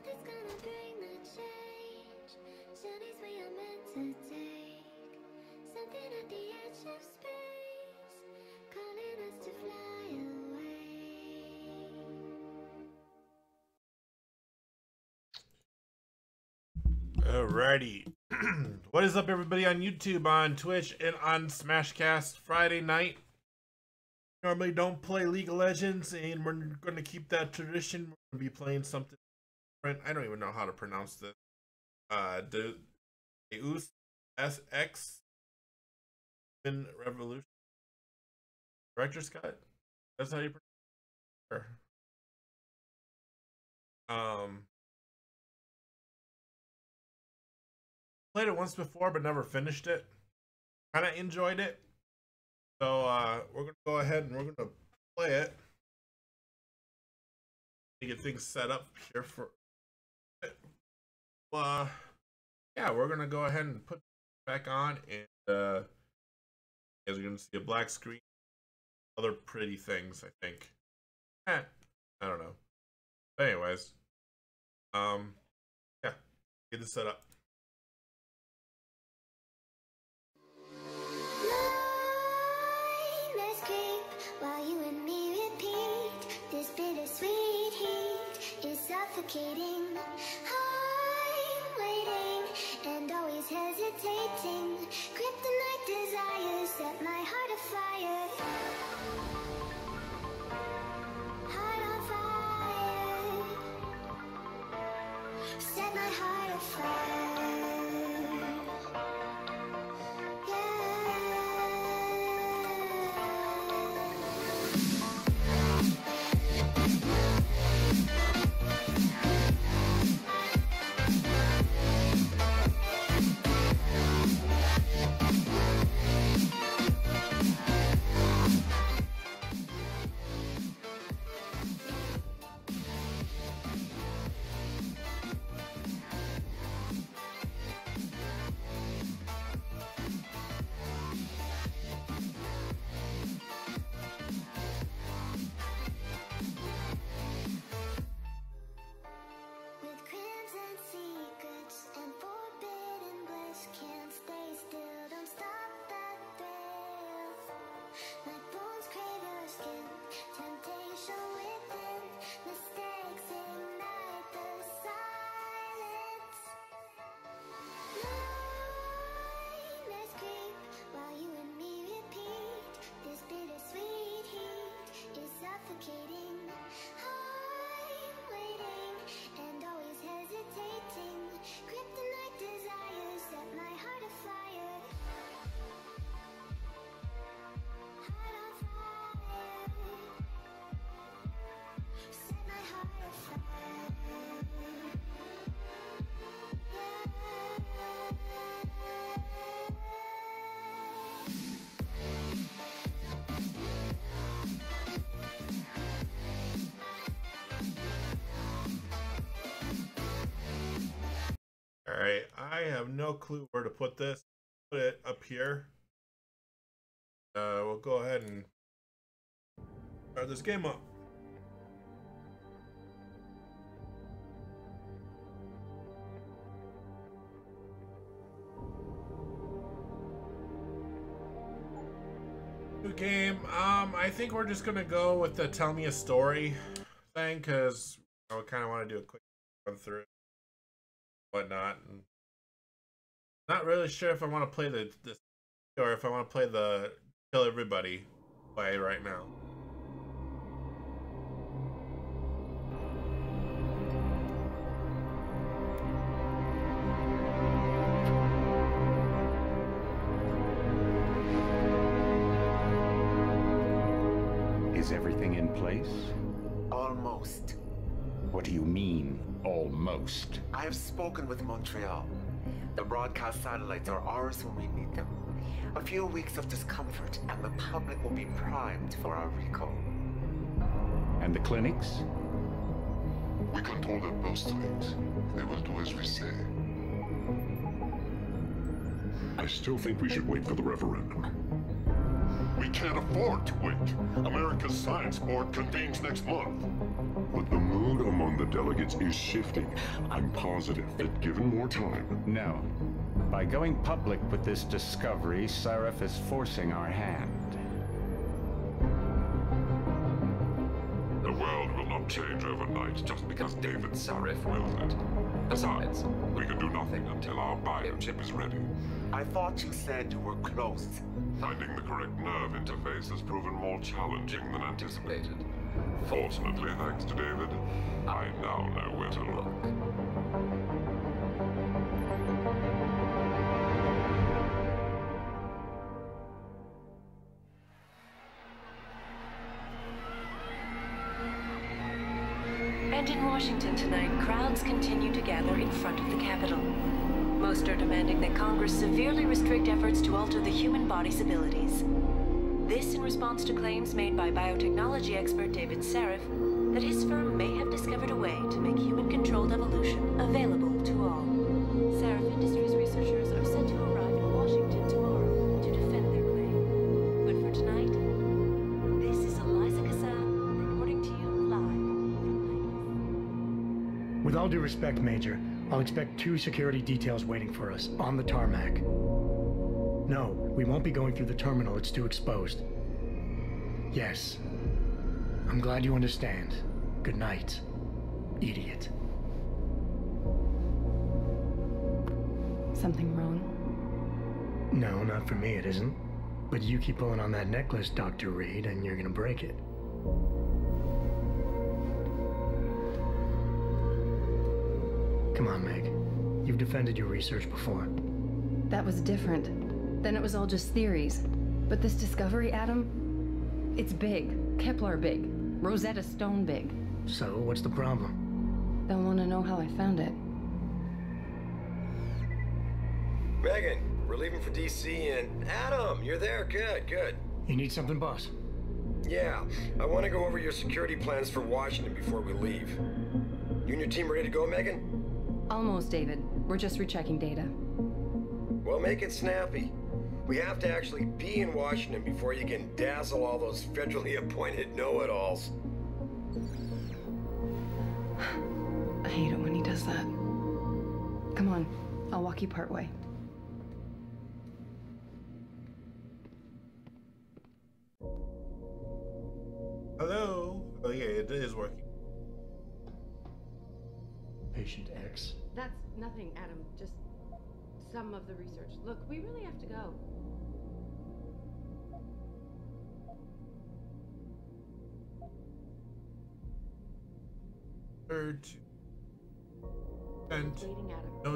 Nothing's gonna bring the change. Journeys we are meant to take. Something at the edge of space, calling us to fly away. Alrighty. What is up, everybody, on YouTube, on Twitch, and on Smashcast Friday night? Normally don't play League of Legends, and we're going to keep that tradition. We're going to be playing something different. I don't even know how to pronounce this. Deus Ex in Revolution. Director's Cut? That's how you pronounce it. Played it once before, but never finished it. Kind of enjoyed it. So we're going to go ahead and we're going to play it. Get things set up here for it. Yeah, we're going to go ahead and put it back on. And as you're going to see a black screen. Other pretty things, I think. I don't know. But anyways. Yeah. Get this set up. Suffocating, I'm waiting and always hesitating. Kryptonite desires set my heart afire. Heart on fire. Set my heart afire. Alright, I have no clue where to put this. Put it up here. We'll go ahead and start this game up. New game. I think we're just gonna go with the tell me a story thing, because I kind of want to do a quick run through whatnot, and not really sure if I want to play this or if I want to play the kill everybody play right now. Is everything in place? Almost. What do you mean, almost? I have spoken with Montreal. The broadcast satellites are ours when we need them. A few weeks of discomfort, and the public will be primed for our recall. And the clinics? We control their postings. They will do as we say. I still think we should wait for the referendum. We can't afford to wait. America's Science Board convenes next month. But the mood among the the delegates is shifting. I'm positive that given more time... No. By going public with this discovery, Sarif is forcing our hand. The world will not change overnight just because David Sarif wills it. Besides, we can do nothing until our biochip is ready. I thought you said you were close. Finding the correct nerve interface has proven more challenging than anticipated. Fortunately, thanks to David, I now know where to look. And in Washington tonight, crowds continue to gather in front of the Capitol. Most are demanding that Congress severely restrict efforts to alter the human body's abilities. This in response to claims made by biotechnology expert David Sarif that his firm may have discovered a way to make human-controlled evolution available to all. Sarif Industries researchers are set to arrive in Washington tomorrow to defend their claim. But for tonight, this is Eliza Kassan reporting to you live from Vegas. With all due respect, Major, I'll expect 2 security details waiting for us on the tarmac. No, we won't be going through the terminal. It's too exposed. Yes. I'm glad you understand. Good night, idiot. Something wrong? No, not for me, it isn't. But you keep pulling on that necklace, Dr. Reed, and you're gonna break it. Come on, Meg. You've defended your research before. That was different. Then it was all just theories. But this discovery, Adam, it's big. Kepler big. Rosetta Stone big. So, what's the problem? They'll want to know how I found it. Megan, we're leaving for DC and... Adam, you're there. Good, good. You need something, boss? Yeah, I want to go over your security plans for Washington before we leave. You and your team ready to go, Megan? Almost, David. We're just rechecking data. Well, make it snappy. We have to actually be in Washington before you can dazzle all those federally appointed know-it-alls. I hate it when he does that. Come on, I'll walk you part way. Hello? Oh yeah, it is working. Patient X. That's nothing, Adam. Just some of the research. Look, we really have to go. Third. And Waiting, Adam. no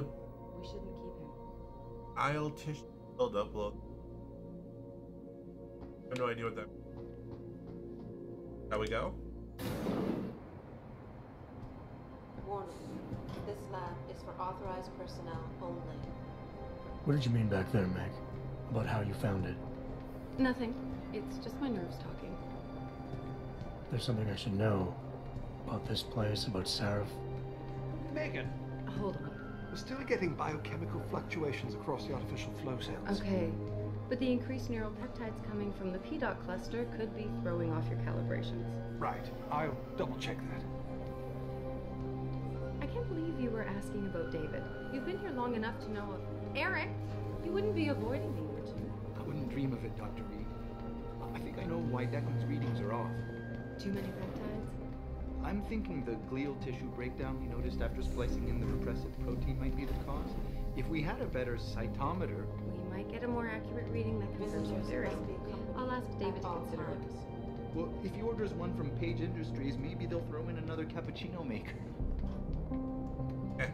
We shouldn't keep him. aisle tissue build upload. I have no idea what that means. How we go? Warning. This lab is for authorized personnel only. What did you mean back there, Meg? About how you found it? Nothing. It's just my nerves talking. There's something I should know. About this place, about Sarif. Megan, Hold on. we're still getting biochemical fluctuations across the artificial flow cells. Okay. But the increased neural peptides coming from the PDOT cluster could be throwing off your calibrations. Right. I'll double check that. I can't believe you were asking about David. You've been here long enough to know of... Eric! You wouldn't be avoiding me, would you? I wouldn't dream of it, Dr. Reed. I think I know why Declan's readings are off. Too many peptides? I'm thinking the glial tissue breakdown we noticed after splicing in the repressive protein might be the cause. If we had a better cytometer... We might get a more accurate reading that confirms your theory. I'll ask David to consider it. Well, if he orders one from Page Industries, maybe they'll throw in another cappuccino maker.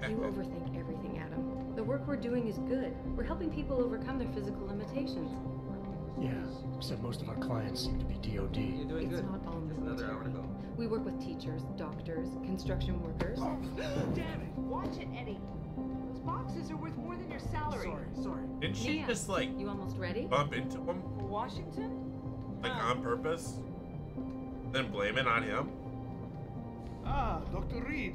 You overthink everything, Adam. The work we're doing is good. We're helping people overcome their physical limitations. Yeah, except most of our clients seem to be DOD. You're doing It's good. not all Just another hour to go. We work with teachers, doctors, construction workers. Oh, damn it! Watch it, Eddie. Those boxes are worth more than your salary. Sorry. Didn't she Mia, just like You almost ready? bump into him Washington? like on purpose? Then blame it on him? Ah, Dr. Reed.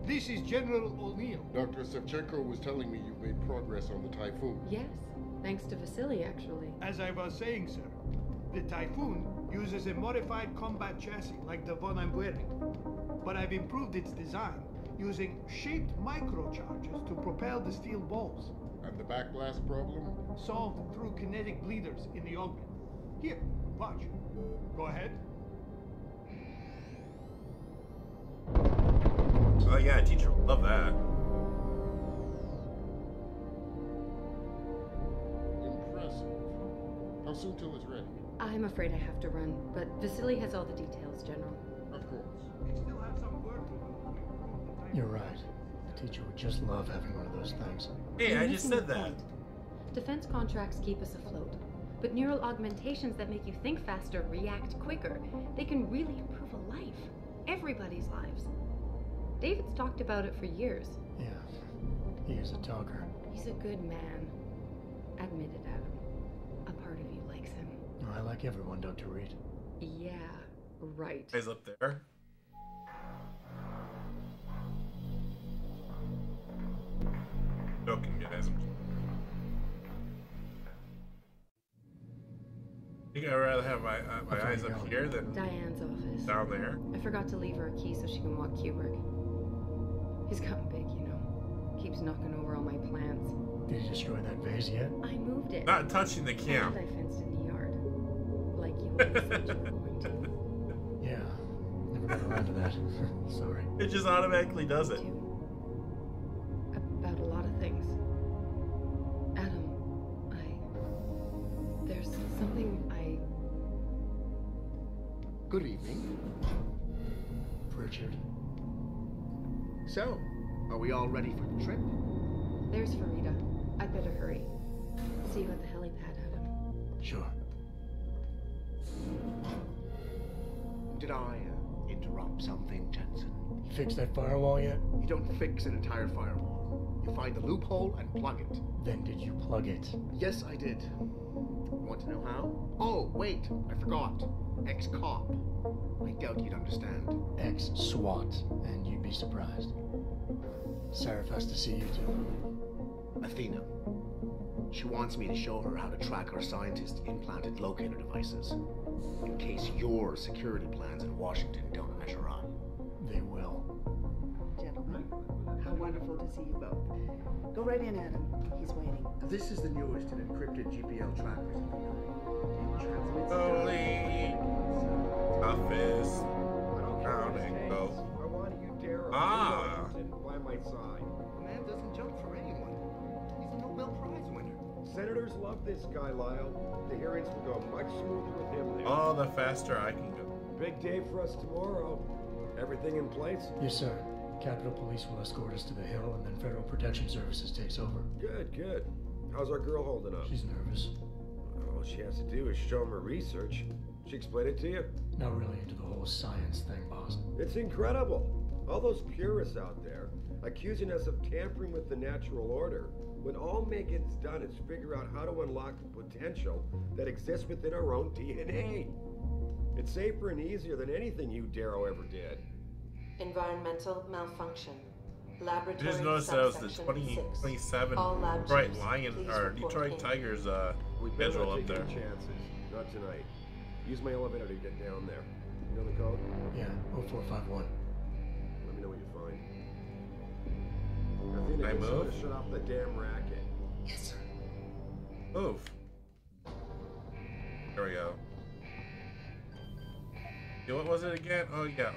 This is General O'Neill. Dr. Sevchenko was telling me you've made progress on the Typhoon. Yes. Thanks to Vasily, actually. As I was saying, sir, the Typhoon uses a modified combat chassis like the one I'm wearing. but I've improved its design using shaped microcharges to propel the steel balls. And the backblast problem? Solved through kinetic bleeders in the augment. Here, watch. Go ahead. Oh yeah, teacher would love that. Impressive. How soon till it's ready? I'm afraid I have to run, but Vasily has all the details, General. Of course. They still have some work to do. You're right. The teacher would just love having one of those things. Hey, You're I just missing said the that. point. Defense contracts keep us afloat, but neural augmentations that make you think faster, react quicker, they can really improve a life. Everybody's lives. David's talked about it for years. Yeah, he is a talker. He's a good man. Admit it, Adam. A part of you likes him. I like everyone, Dr. Reed. Yeah, right. Guys up there. Joking, guys. I think I'd rather have my eyes up here than Diane's office. down there. I forgot to leave her a key so she can walk Kubrick. He's gotten big, you know. Keeps knocking over all my plants. Did you destroy that vase yet? I moved it. Not touching the camp. And I fenced in the yard. Like you always said you were going to. Yeah, never got around to that. Sorry. It just automatically does it. About a lot of things. Adam, there's something Good evening. Richard. So, are we all ready for the trip? There's Farida. I'd better hurry. See you at the helipad, Adam. Sure. Did I interrupt something, Jensen? You fixed that firewall yet? You don't fix an entire firewall. You find the loophole and plug it. Then did you plug it? Yes, I did. Want to know how? Oh, wait, I forgot. Ex-cop. I doubt you'd understand. Ex-SWAT, and you'd be surprised. Sarah has to see you too. Athena. She wants me to show her how to track our scientists' implanted locator devices, in case your security plans in Washington don't measure up. They will. Gentlemen, how wonderful to see you both. Go right in, Adam. He's waiting. This is the newest in encrypted GPL trackers, Athena. It transmits Holy toughest down and go. Why don't you dare by my side? The man doesn't jump for anyone. He's a Nobel Prize winner. Senators love this guy, Lyle. The hearings will go much smoother with him there. All the faster I can go. Big day for us tomorrow. Everything in place? Yes, sir. Capitol Police will escort us to the Hill, and then Federal Protection Services takes over. Good, good. How's our girl holding up? She's nervous. All she has to do is show him her research. She explain it to you? Not really into the whole science thing, boss. It's incredible. All those purists out there accusing us of tampering with the natural order, when all Megan's done is figure out how to unlock the potential that exists within our own DNA. It's safer and easier than anything you, Darrow, ever did. Environmental malfunction. I Laboratory just noticed that was the subsection 2027 All lab Detroit chiefs, Lion please or report Detroit in. Tigers We better schedule not up take there. any chances. Not tonight. Use my elevator to get down there. You know the code? Yeah, 0451. Let me know what you find. Athena, I get someone move? to shut off the damn racket. Yes, sir. Move. There we go. Okay, what was it again? Oh yeah,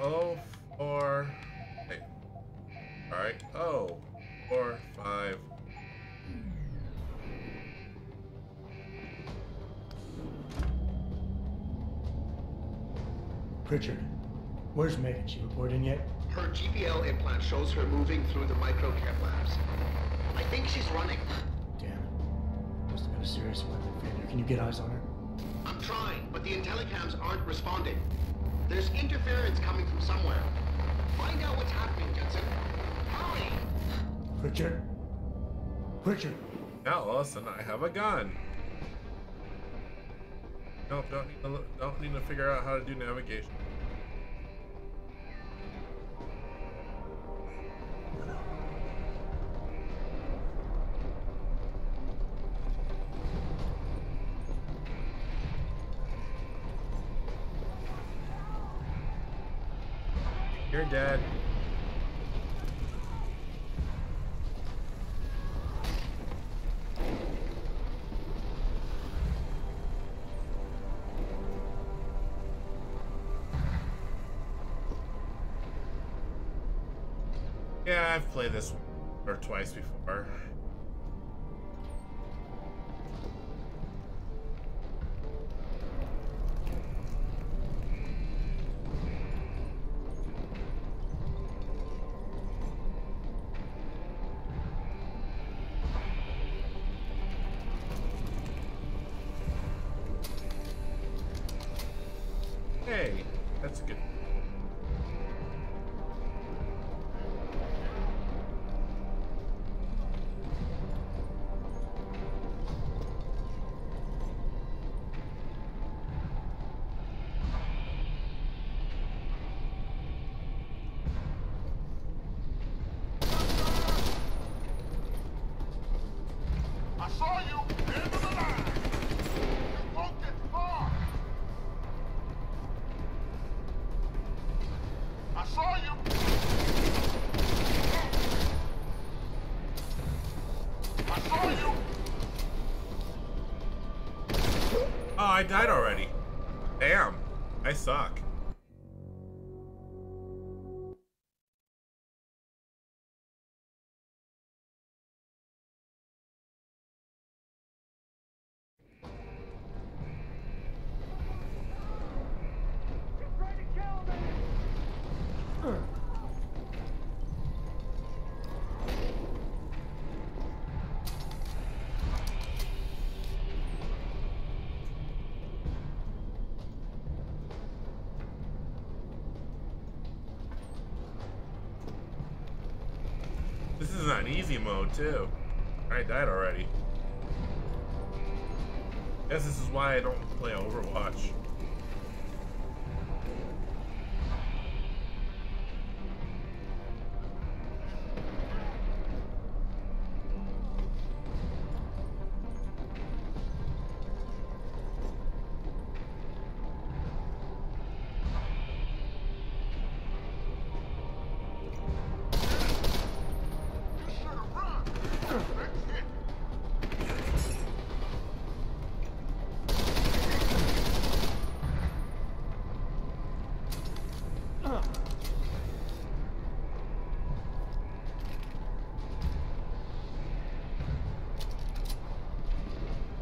04. Hey. All right. 045. Pritchard, where's Megan? She report in yet? Her GPL implant shows her moving through the microchem labs. I think she's running. Damn it. Must have been a serious weapon failure. Can you get eyes on her? I'm trying, but the intellicams aren't responding. There's interference coming from somewhere. Find out what's happening, Jensen. Hurry! Pritchard? Pritchard! Now, listen, I have a gun. Nope, don't need to figure out how to do navigation. You're dead. Yeah, I've played this or twice before. Hey, that's good. I saw you! End of the line! You won't get far! I saw you! I saw you! Oh, I died already. Damn, I suck. This is on easy mode too. I died already. Guess this is why I don't play Overwatch.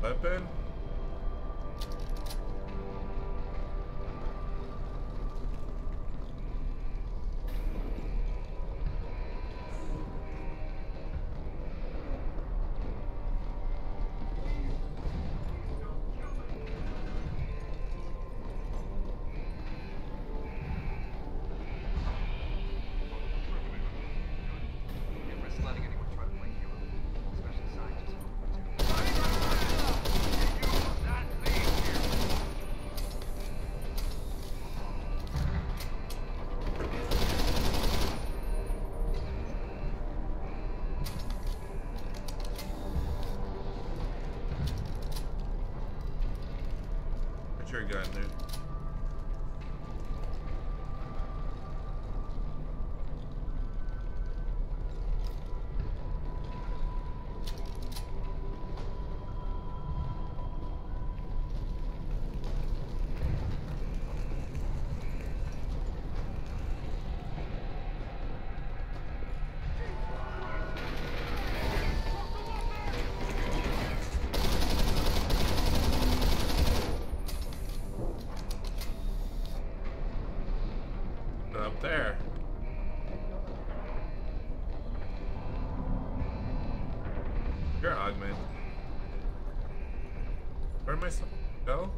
Weapon? Put your gun, dude. Up there. You're Augment. Where am I supposed to go?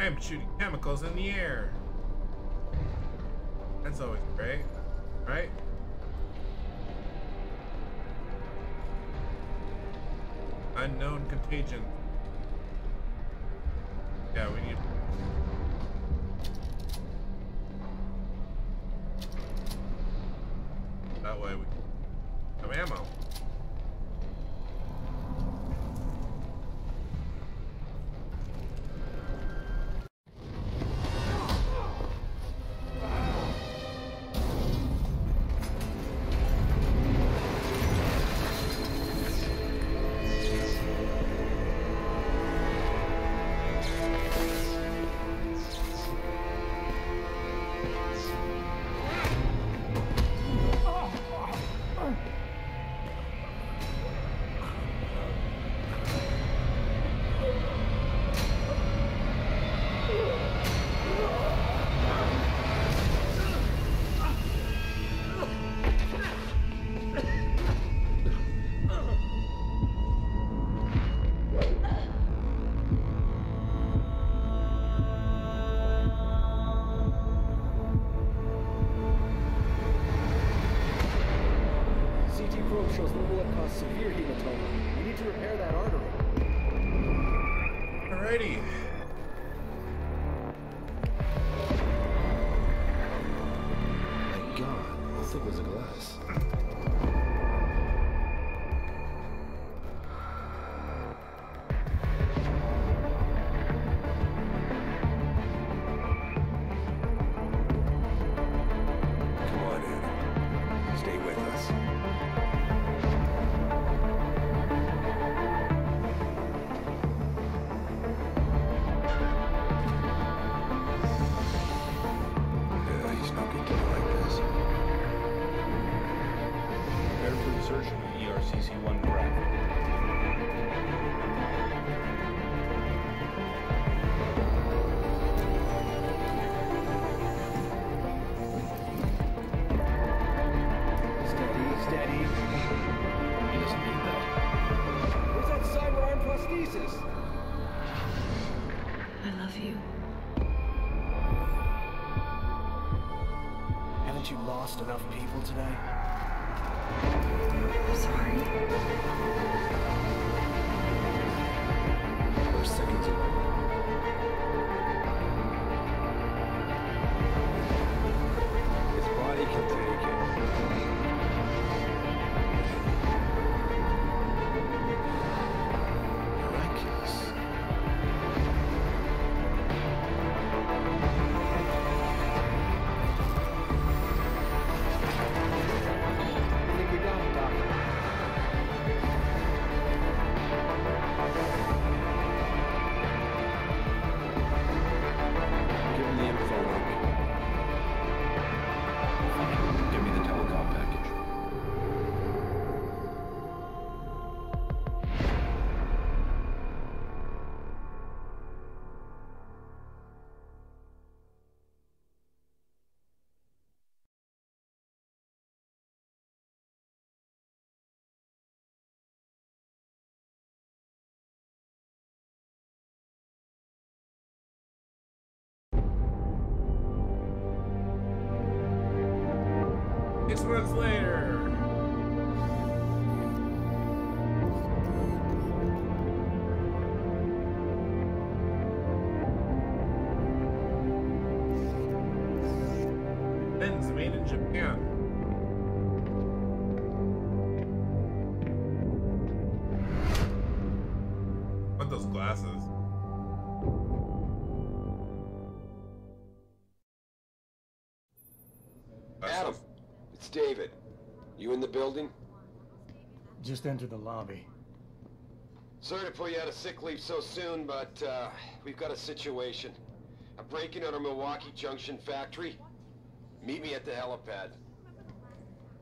am shooting chemicals in the air. That's always great, right? Unknown contagion. Yeah, we need... That way we have ammo. shows the bullet caused severe hematoma. We need to repair that artery. Alrighty. Thank God. How thick was the glass? You lost enough people today? I'm sorry. We're seconds away. His body can take it. Miraculous. Six months later. Lens made in Japan. Want those glasses? Adam, it's David. You in the building? Just entered the lobby. Sorry to pull you out of sick leave so soon, but we've got a situation. I'm breaking out our Milwaukee Junction factory. Meet me at the helipad.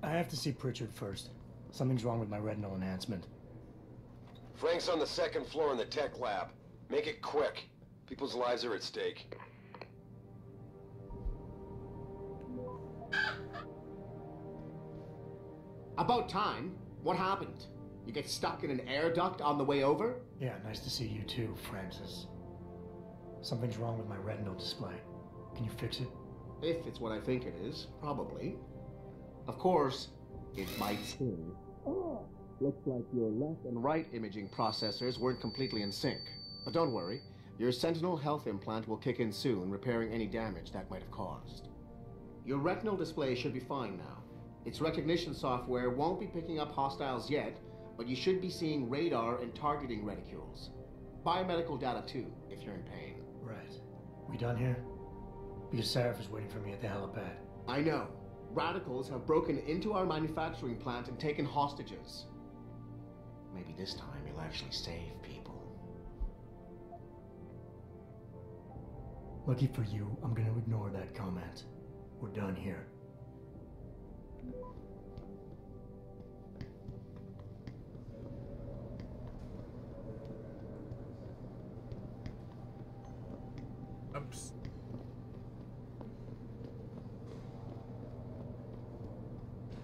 I have to see Pritchard first. Something's wrong with my retinal enhancement. Frank's on the second floor in the tech lab. Make it quick. People's lives are at stake. About time. What happened? You get stuck in an air duct on the way over? Yeah, nice to see you too, Francis. Something's wrong with my retinal display. Can you fix it? If it's what I think it is, probably. Of course, it might still. Looks like your left and right imaging processors weren't completely in sync. But don't worry, your Sentinel health implant will kick in soon, repairing any damage that might have caused. Your retinal display should be fine now. Its recognition software won't be picking up hostiles yet, but you should be seeing radar and targeting reticules. Biomedical data too, if you're in pain. Right. We done here? Because Sarif is waiting for me at the helipad. I know. Radicals have broken into our manufacturing plant and taken hostages. Maybe this time you'll actually save people. Lucky for you, I'm gonna ignore that comment. We're done here. Oops.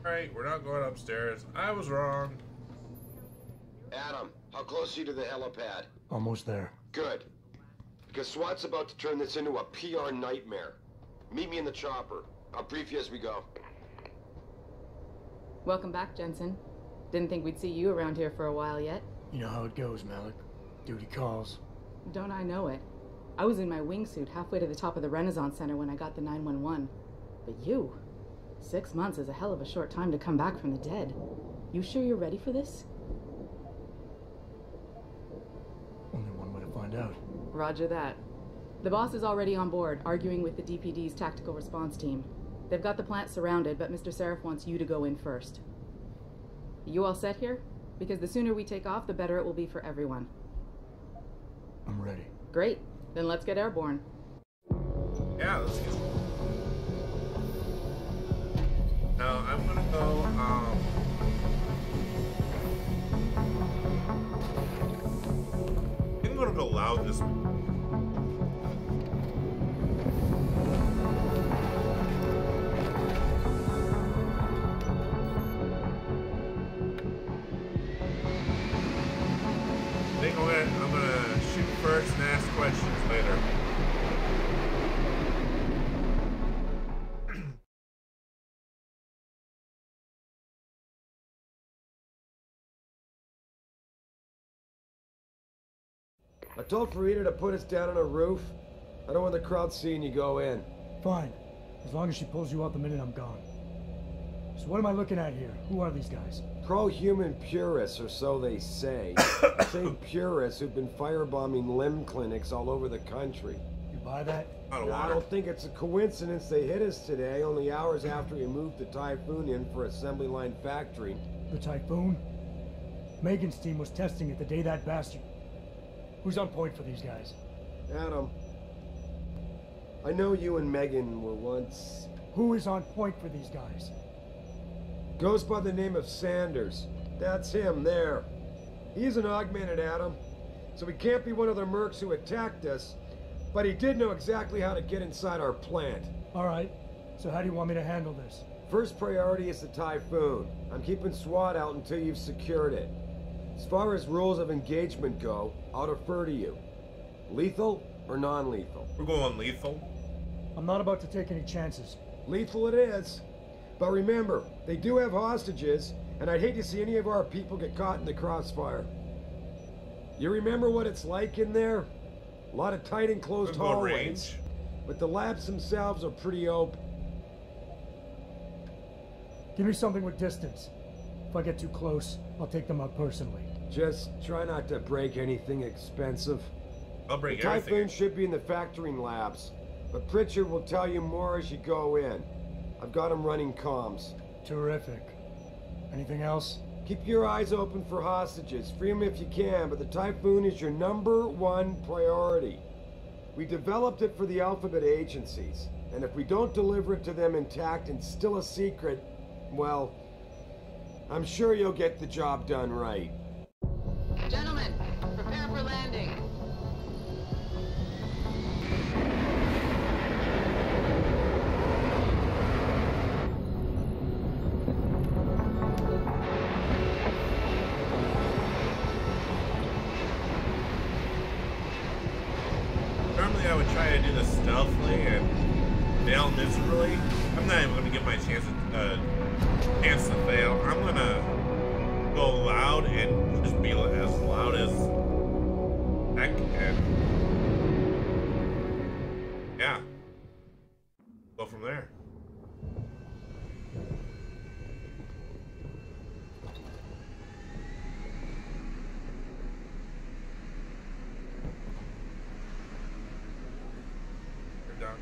Alright, we're not going upstairs. I was wrong. Adam, how close are you to the helipad? Almost there. Good. Because SWAT's about to turn this into a PR nightmare. Meet me in the chopper. I'll brief you as we go. Welcome back, Jensen. Didn't think we'd see you around here for a while yet. You know how it goes, Malik. Duty calls. Don't I know it? I was in my wingsuit halfway to the top of the Renaissance Center when I got the 911. But you... 6 months is a hell of a short time to come back from the dead. You sure you're ready for this? Only one way to find out. Roger that. The boss is already on board, arguing with the DPD's tactical response team. They've got the plant surrounded, but Mr. Sarif wants you to go in first. You all set here? Because the sooner we take off, the better it will be for everyone. I'm ready. Great. Then let's get airborne. Yeah, let's get... Now, I'm gonna go, I'm gonna go loud this week. I think I'm gonna shoot first and ask questions later. I told Farida to put us down on a roof. I don't want the crowd seeing you go in. Fine. As long as she pulls you out the minute I'm gone. So what am I looking at here? Who are these guys? Pro-human purists, or so they say. Same purists who've been firebombing limb clinics all over the country. You buy that? I don't think it's a coincidence they hit us today, only hours after we moved the Typhoon in for assembly line factory. The Typhoon? Megan's team was testing it the day that bastard... Who's on point for these guys? Adam. I know you and Megan were once... Who is on point for these guys? Goes by the name of Sanders. That's him, there. He's an augmented, Adam. So he can't be one of the mercs who attacked us, but he did know exactly how to get inside our plant. Alright, so how do you want me to handle this? First priority is the Typhoon. I'm keeping SWAT out until you've secured it. As far as rules of engagement go, I'll defer to you. Lethal or non-lethal? We're going lethal. I'm not about to take any chances. Lethal it is. But remember, they do have hostages, and I'd hate to see any of our people get caught in the crossfire. You remember what it's like in there? A lot of tight enclosed hallways. But the labs themselves are pretty open. Give me something with distance. If I get too close, I'll take them out personally. Just try not to break anything expensive. I'll break the everything. Typhoon should be in the factoring labs, but Pritchard will tell you more as you go in. I've got him running comms. Terrific. Anything else? Keep your eyes open for hostages. Free them if you can, but the Typhoon is your #1 priority. We developed it for the Alphabet agencies, and if we don't deliver it to them intact and still a secret, well, I'm sure you'll get the job done right. Gentlemen, prepare for landing. Normally Normally I would try to do this stealthily and fail miserably. I'm not even going to give my chance to fail. I'm going to go loud and just be as loud as heck, and yeah, go from there. You're done.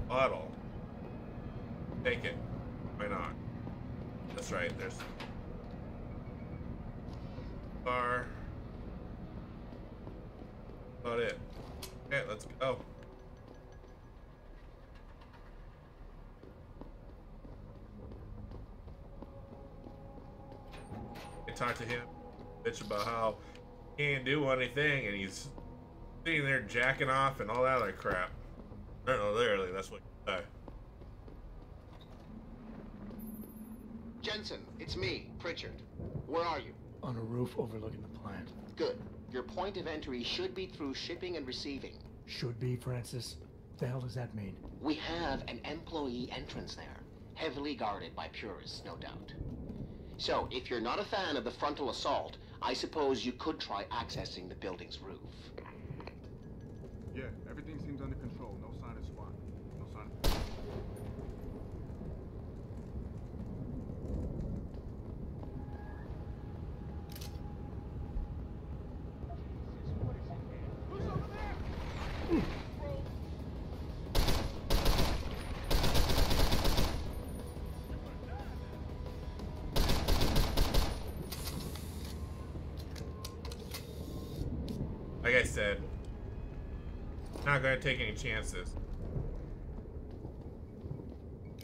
Bottle. Take it. Why not? That's right, there's bar. About it. Okay, let's go. I talked to him, bitch, about how he can't do anything and he's sitting there jacking off and all that other crap. I don't know, literally, that's what you say. Jensen, it's me, Pritchard. Where are you? On a roof overlooking the plant. Good. Your point of entry should be through shipping and receiving. Should be, Francis? What the hell does that mean? We have an employee entrance there, heavily guarded by purists, no doubt. So, if you're not a fan of the frontal assault, I suppose you could try accessing the building's roof. Yeah, everything seems under control. No sign of SWAT. No sign of... Like I said, not gonna take any chances.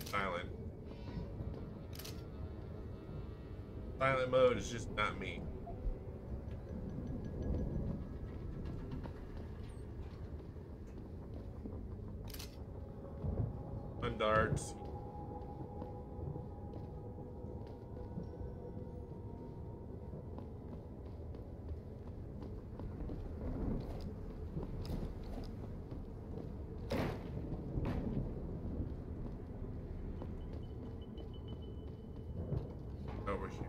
Silent. Silent mode is just not me. Fun darts. Over here.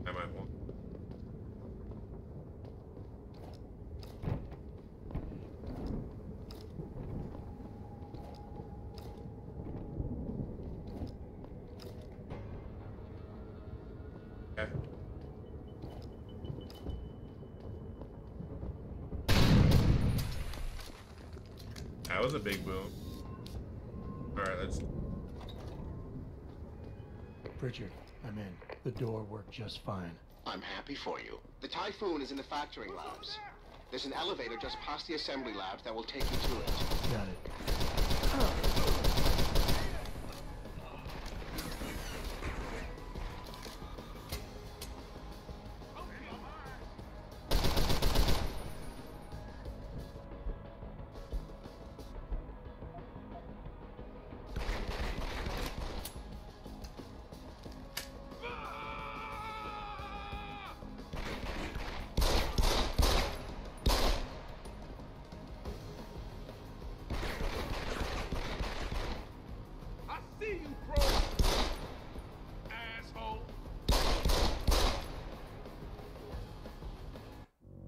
I might want. Okay. That was a big boom. Alright, let's... Pritchard, I'm in. The door worked just fine. I'm happy for you. The Typhoon is in the factoring labs. There's an elevator just past the assembly labs that will take you to it. Got it.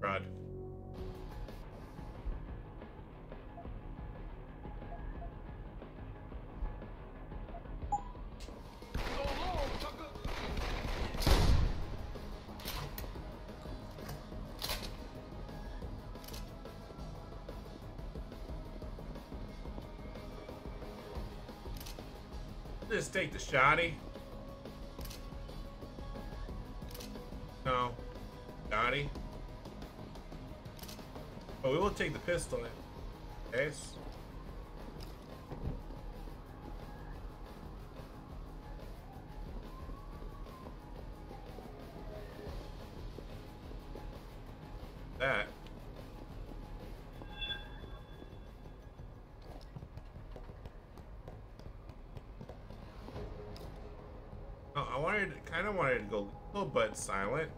Rod. Just take the shotty. No. Shotty. But we will take the pistol in case. kind of wanted to go lethal but silent,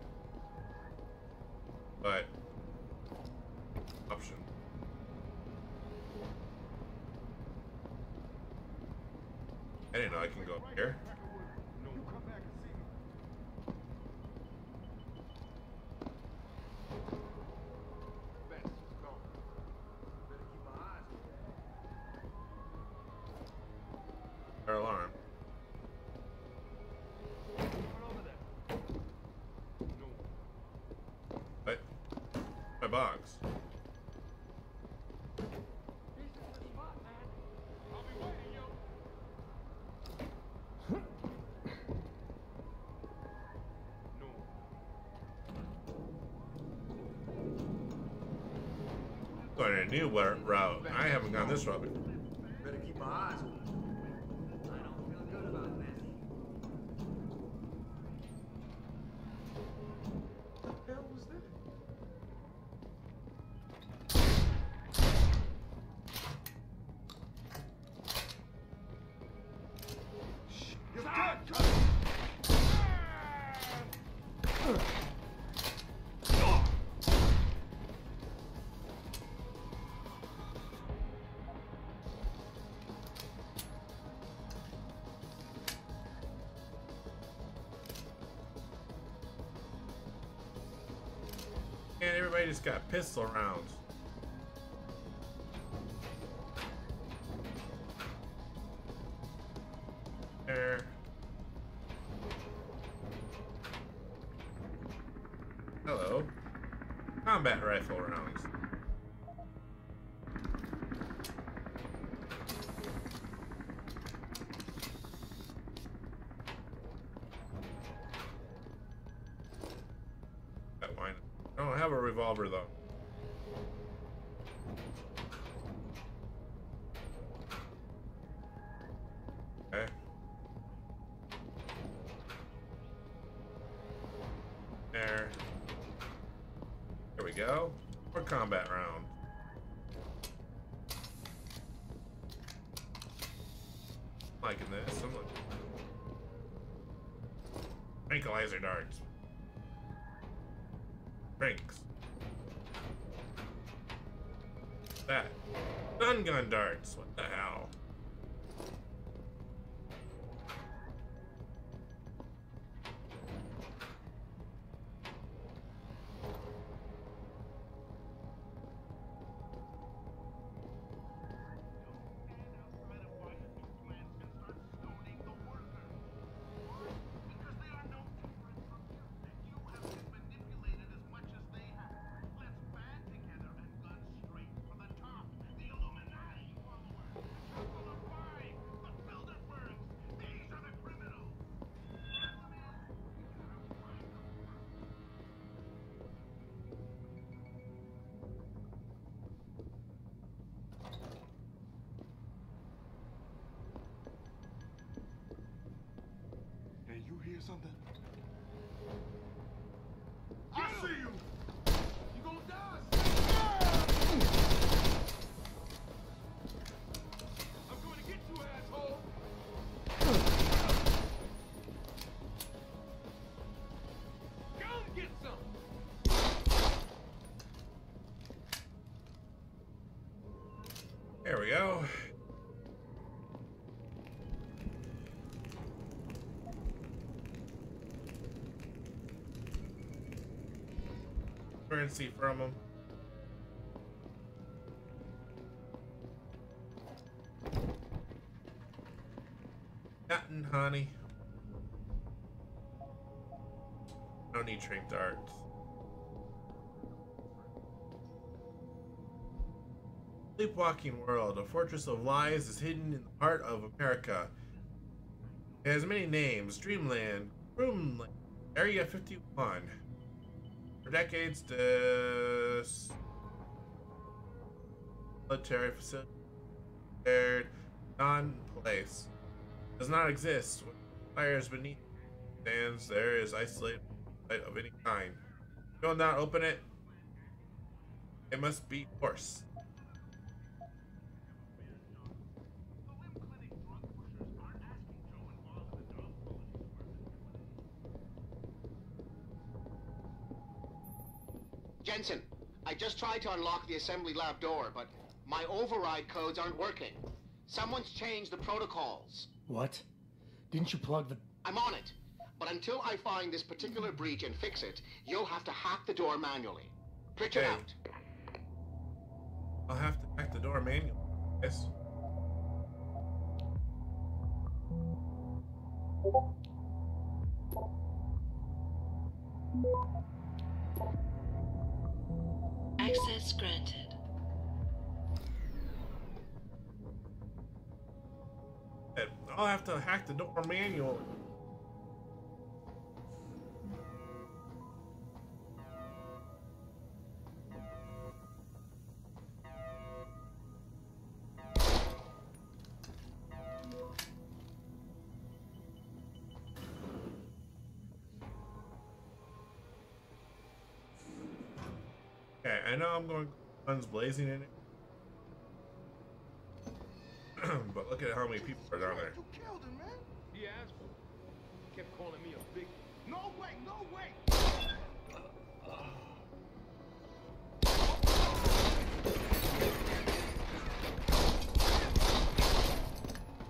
but option. I didn't know I can go up here. Our alarm. What? My box. Going a new route. I haven't gone this route before. Better keep my eyes open. I don't feel good about this. What the hell was that? You're dead! And everybody just got pistol rounds. There. Hello. Combat rifle rounds. That wine. I don't have a revolver though. Okay. There. There we go. More combat round. I'm liking this. I'm liking tranquilizer darts. Drinks. That. Stun gun darts. What the hell? You hear something? I see you! You gonna die! I'm going to get you, asshole! Go and get some! There we go. Currency from them. Cotton, honey. I don't need trained darts. Sleepwalking world. A fortress of lies is hidden in the heart of America. It has many names. Dreamland, Roomland, Area 51. For decades, this military facility non-place does not exist. When fires beneath stands, there is isolated site of any kind. If you will not open it, it must be forced. Jensen, I just tried to unlock the assembly lab door, but my override codes aren't working. Someone's changed the protocols. What? Didn't you plug the... I'm on it. But until I find this particular breach and fix it, you'll have to hack the door manually. Pritchard out. I'll have to hack the door manually. Yes. Access granted. I'll have to hack the door manually. Okay, I know I'm going guns blazing in it. But look at how many people are down there. You killed him, man. He asked for it. Kept calling me a big... No way, no way.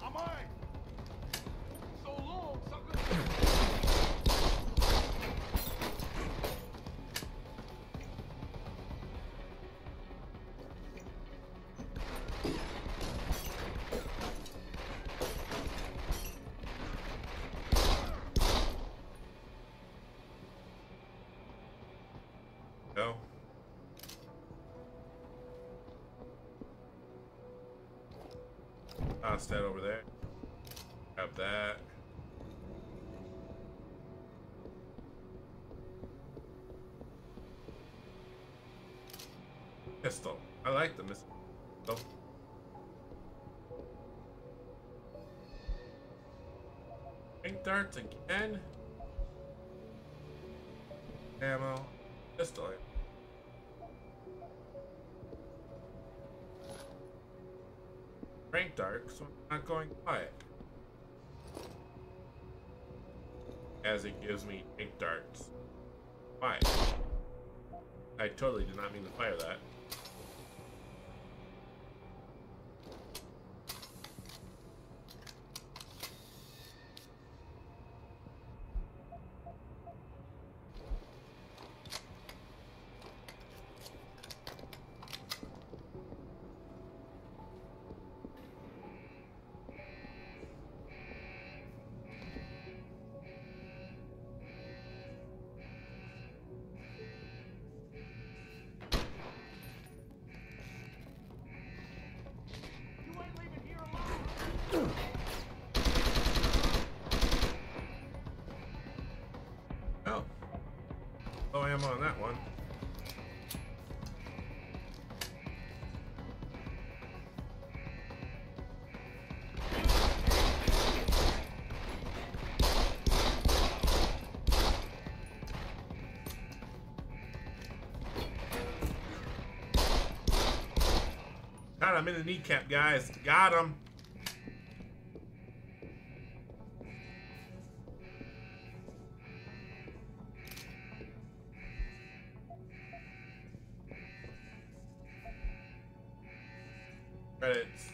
I'm on. So long, sucker. Go. Toss that over there. Grab that. Pistol. I like the pistol. Pink darts again. Ammo. Pistol. Rank dark, so I'm not going quiet. As it gives me ink darts. Why? I totally did not mean to fire that. Oh. Low ammo on that one. Got him in the kneecap, guys. Got him. Credits.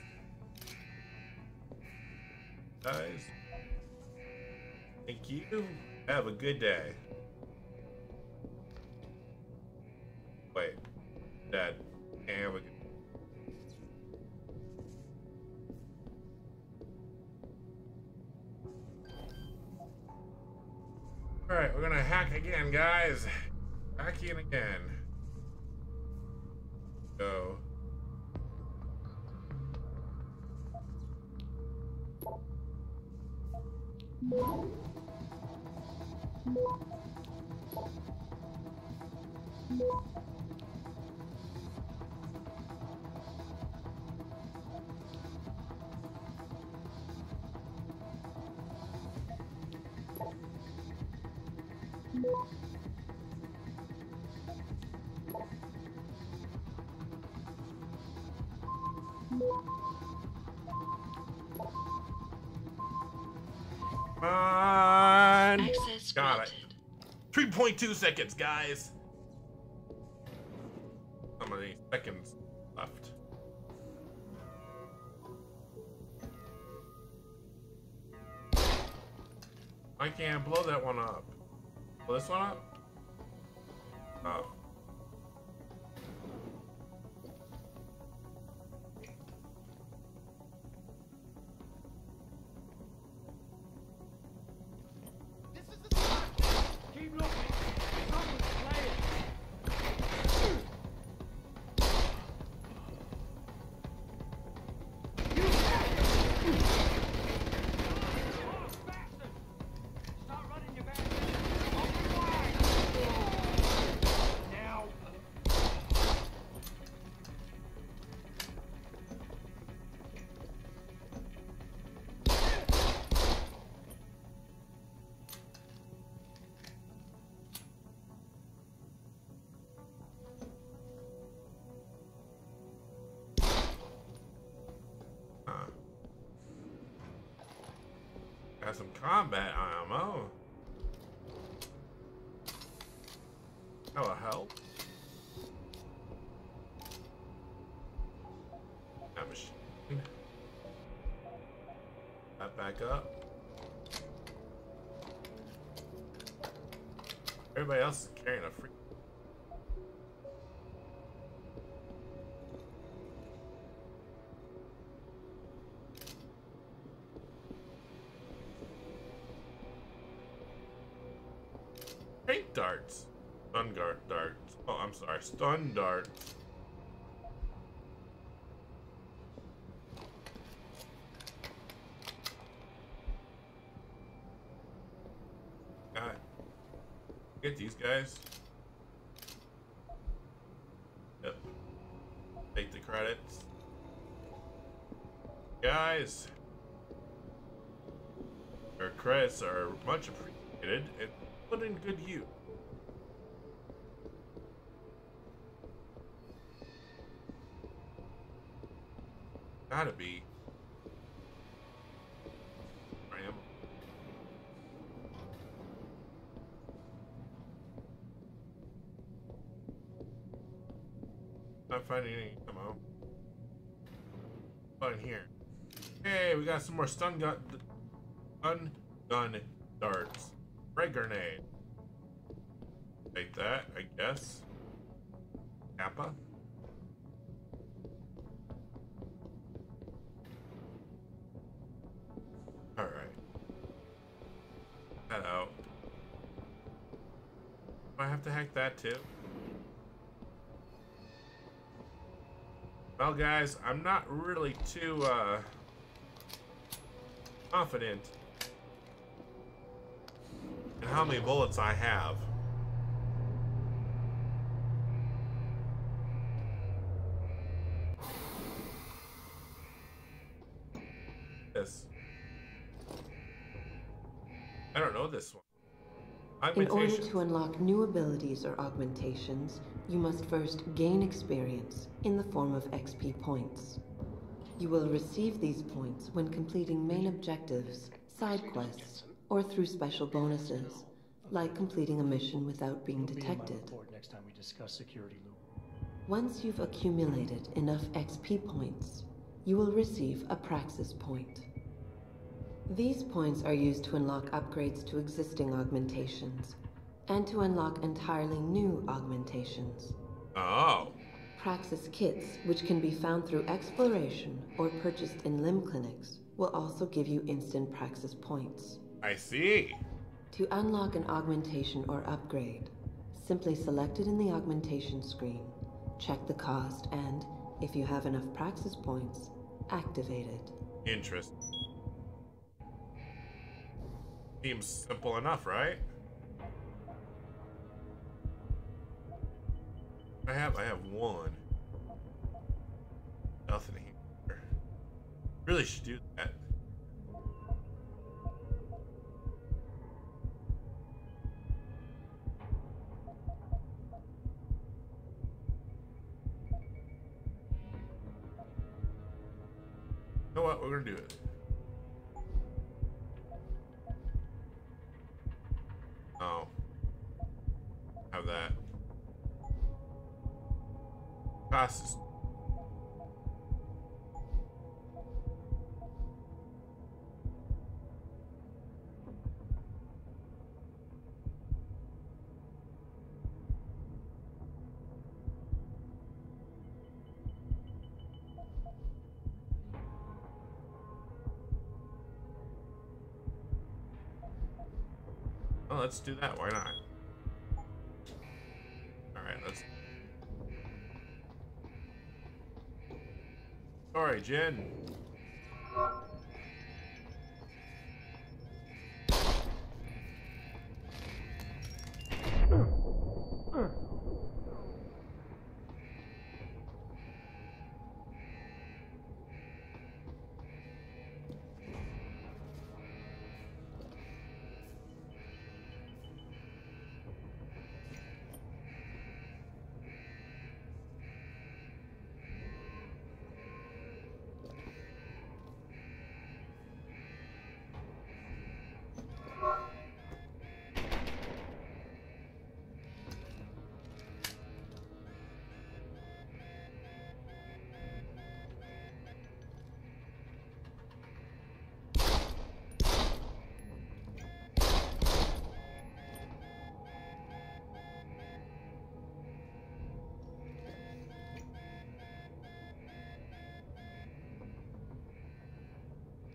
Guys. Thank you. Have a good day. Wait. Dad. Have a good Alright, we're gonna hack again, guys. Hacking again. Go. Come on! Got it. 3.2 seconds, guys. seconds left. I can't blow that one up. Blow this one up? Oh. Keep looking. Someone's playing. Start running your back. Open wide. Now. Got some combat ammo. That'll help. That machine. That back up. Everybody else is carrying a free. Paint darts. Stun darts. Oh, I'm sorry. Stun darts. Got it. Get these guys. Yep. Take the credits. Guys. Our credits are much appreciated and put in good use. Gotta be. Ram. Not finding any ammo. But in here. Hey, we got some more stun gun darts. Ray grenade. Take that, I guess. Kappa. Alright. That out. Do I have to hack that too? Well guys, I'm not really too confident in how many bullets I have. This. I don't know this one. In order to unlock new abilities or augmentations, you must first gain experience in the form of XP points. You will receive these points when completing main objectives, side quests, or through special bonuses, like completing a mission without being detected. Next time we discuss security loop. Once you've accumulated enough XP points, you will receive a Praxis point. These points are used to unlock upgrades to existing augmentations, and to unlock entirely new augmentations. Oh. Praxis kits, which can be found through exploration or purchased in limb clinics, will also give you instant Praxis points. I see. To unlock an augmentation or upgrade, simply select it in the augmentation screen, check the cost, and, if you have enough Praxis points, activate it. Interesting. Seems simple enough, right? I have one. Nothing here. Really should do that. You know what? We're gonna do it. Oh. Have that. costs. Well, let's do that. Why not? All right, let's. Sorry, Jen.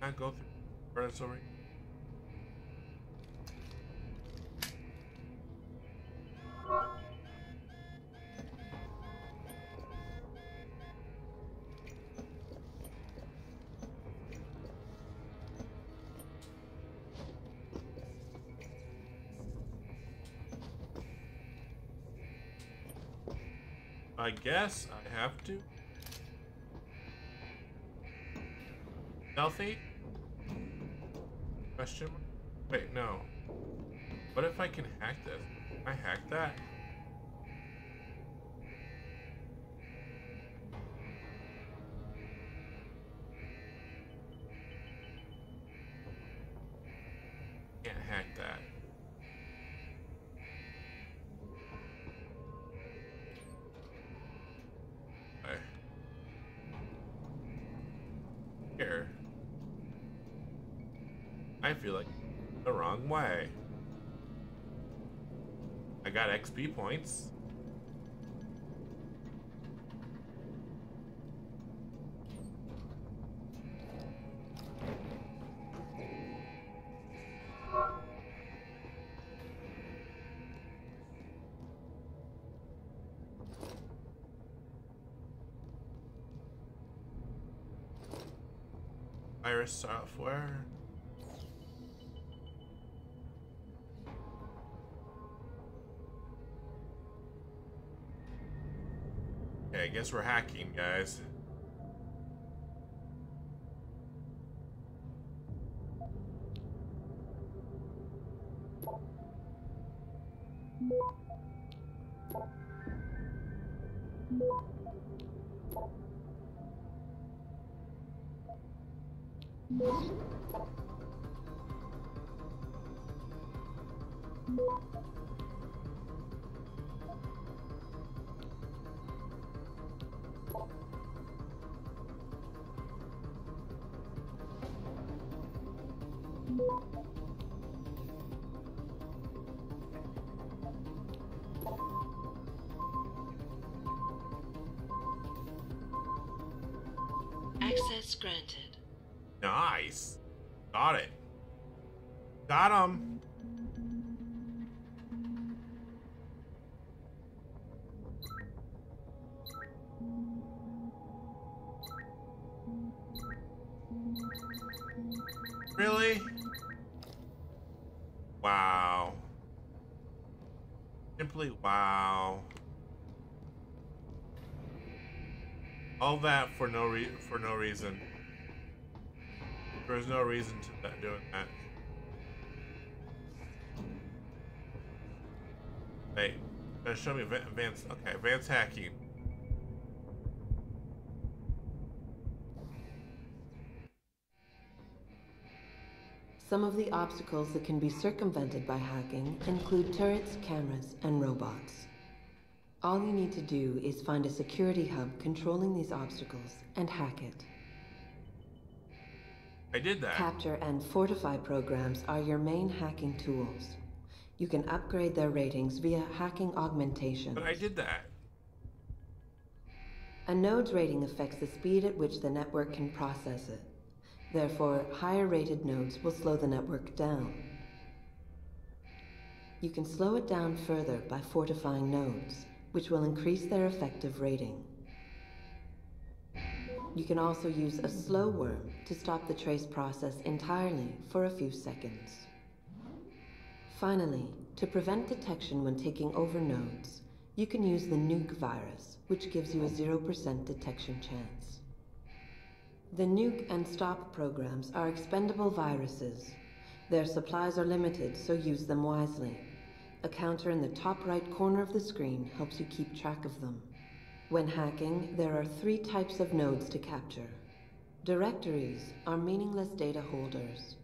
Not go through credits over. I guess I have to. Stealthy? Question mark? Wait, no. What if I can hack this? Can I hack that? Can't hack that. Okay. Here. I feel like the wrong way. I got XP points. Virus software. Okay, I guess we're hacking, guys. Access granted. Nice. Got it. Got him. Really? Wow. Simply wow. All that for no reason. There's no reason to that doing that. Hey, show me advanced. Okay, advanced hacking. Some of the obstacles that can be circumvented by hacking include turrets, cameras, and robots. All you need to do is find a security hub controlling these obstacles and hack it. I did that. Capture and Fortify programs are your main hacking tools. You can upgrade their ratings via hacking augmentation. But I did that. A node's rating affects the speed at which the network can process it. Therefore, higher rated nodes will slow the network down. You can slow it down further by fortifying nodes, which will increase their effective rating. You can also use a slow worm to stop the trace process entirely for a few seconds. Finally, to prevent detection when taking over nodes, you can use the Nuke virus, which gives you a 0% detection chance. The Nuke and Stop programs are expendable viruses. Their supplies are limited, so use them wisely. A counter in the top right corner of the screen helps you keep track of them. When hacking, there are 3 types of nodes to capture. Directories are meaningless data holders.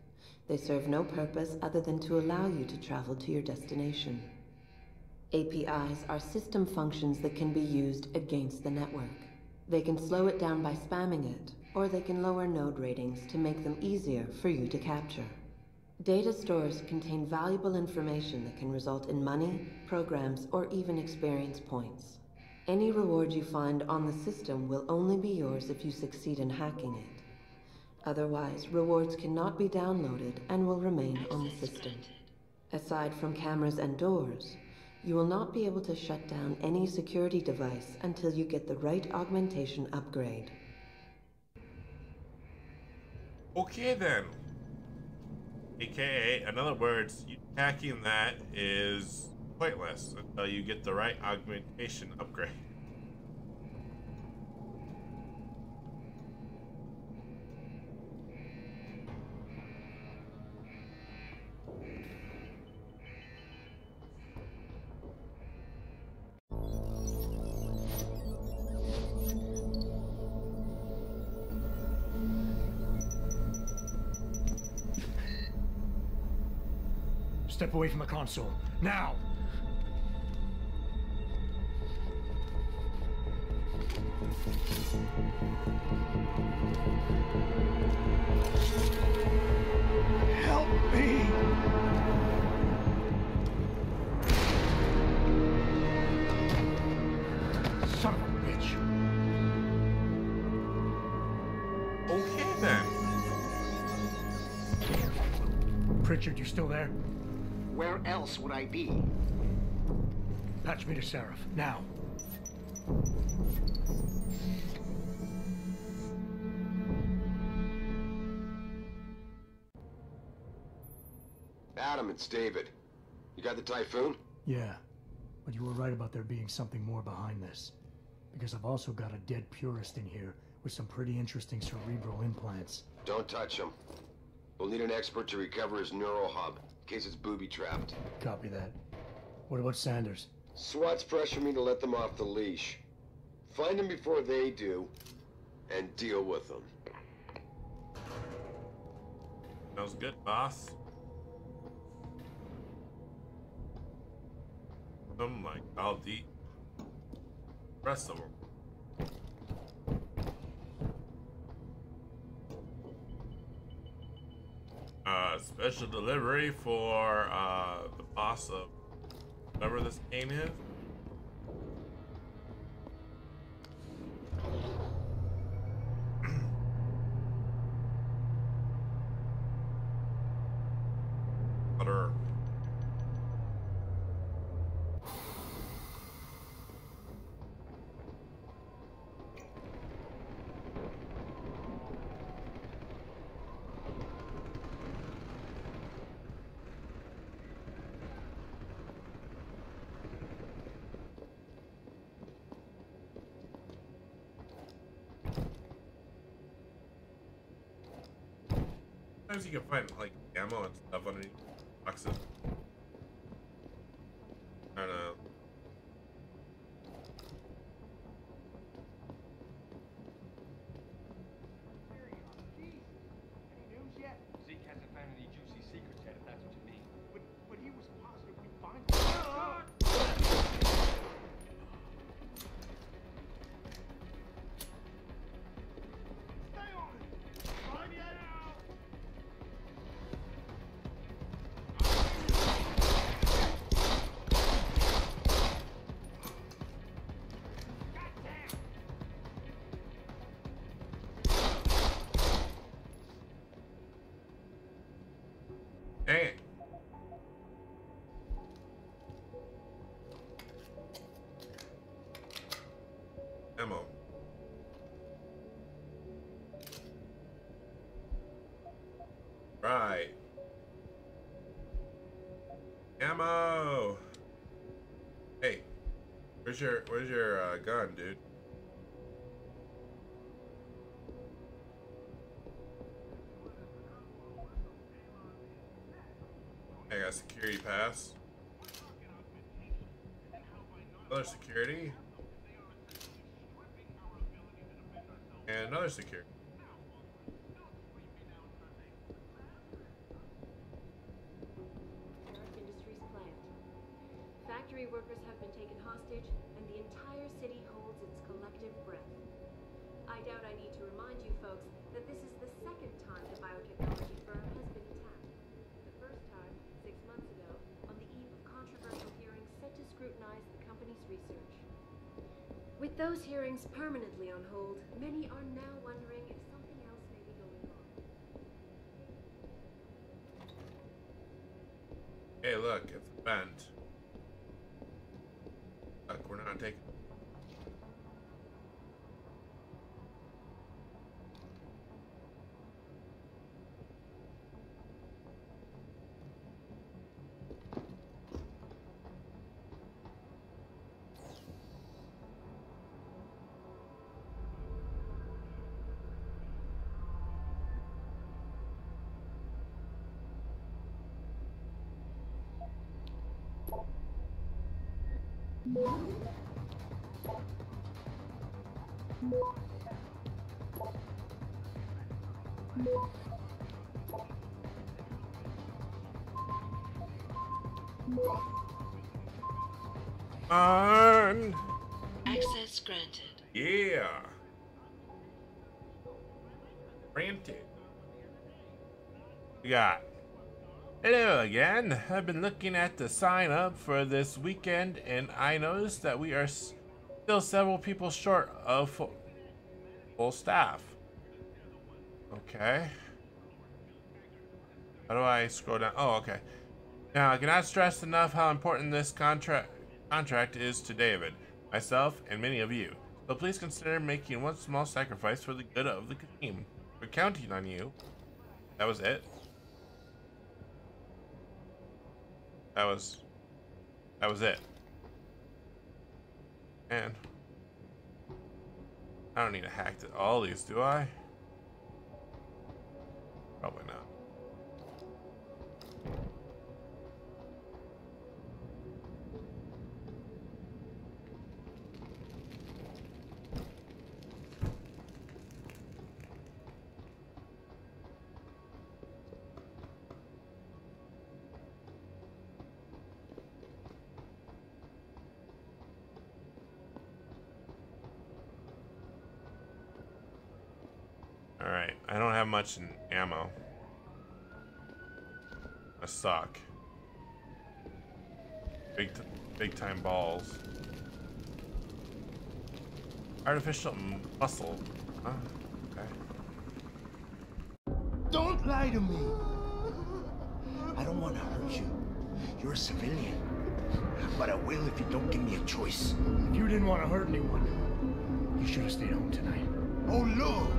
They serve no purpose other than to allow you to travel to your destination. APIs are system functions that can be used against the network. They can slow it down by spamming it, or they can lower node ratings to make them easier for you to capture. Data stores contain valuable information that can result in money, programs, or even experience points. Any reward you find on the system will only be yours if you succeed in hacking it. Otherwise, rewards cannot be downloaded and will remain on the system. Aside from cameras and doors, you will not be able to shut down any security device until you get the right augmentation upgrade. Okay then. AKA, in other words, hacking that is pointless until you get the right augmentation upgrade. Step away from the console. Now! Help me! Son of a bitch! Okay then. Pritchard, you still there? Where else would I be? Patch me to Seraph, now. Adam, it's David. You got the Typhoon? Yeah, but you were right about there being something more behind this. Because I've also got a dead purist in here with some pretty interesting cerebral implants. Don't touch him. We'll need an expert to recover his neural hub, in case it's booby-trapped. Copy that. What about Sanders? SWAT's pressured me to let them off the leash. Find them before they do, and deal with them. Sounds good, boss. I'm like, I'll eat the rest of them. Special delivery for the boss of whatever this game is. Butter. Sometimes you can find like ammo and stuff underneath boxes. I don't know. Zeke hasn't found any juicy secrets yet, if that's what you mean. But he was positive we'd find Dang it. Ammo. Right. Ammo. Hey, where's your gun, dude? I got a security pass. Another security. And another security. Industries plant. Factory workers have been taken hostage, and the entire city holds its collective breath. I doubt I need to remind you folks that this is the second time the biotechnology firm has been attacked. The first time, 6 months ago, on the eve of controversial hearings set to scrutinize the company's research. With those hearings permanently on hold, many are now wondering if something else may be going on. Hey, look, it's a vent. Look, we're not taking. On. Access granted. Yeah. Granted. We got. Hello again. I've been looking at the sign up for this weekend and I noticed that we are still several people short of full staff. Okay. How do I scroll down? Oh, okay. Now, I cannot stress enough how important this contract is to David, myself, and many of you. So please consider making one small sacrifice for the good of the team. We're counting on you. That was it. That was it. And I don't need to hack all these, do I? Probably not. Alright, I don't have much in ammo. I suck. Big time balls. Artificial muscle. Huh? Okay. Don't lie to me. I don't want to hurt you. You're a civilian. But I will if you don't give me a choice. If you didn't want to hurt anyone, you should have stayed home tonight. Oh, look!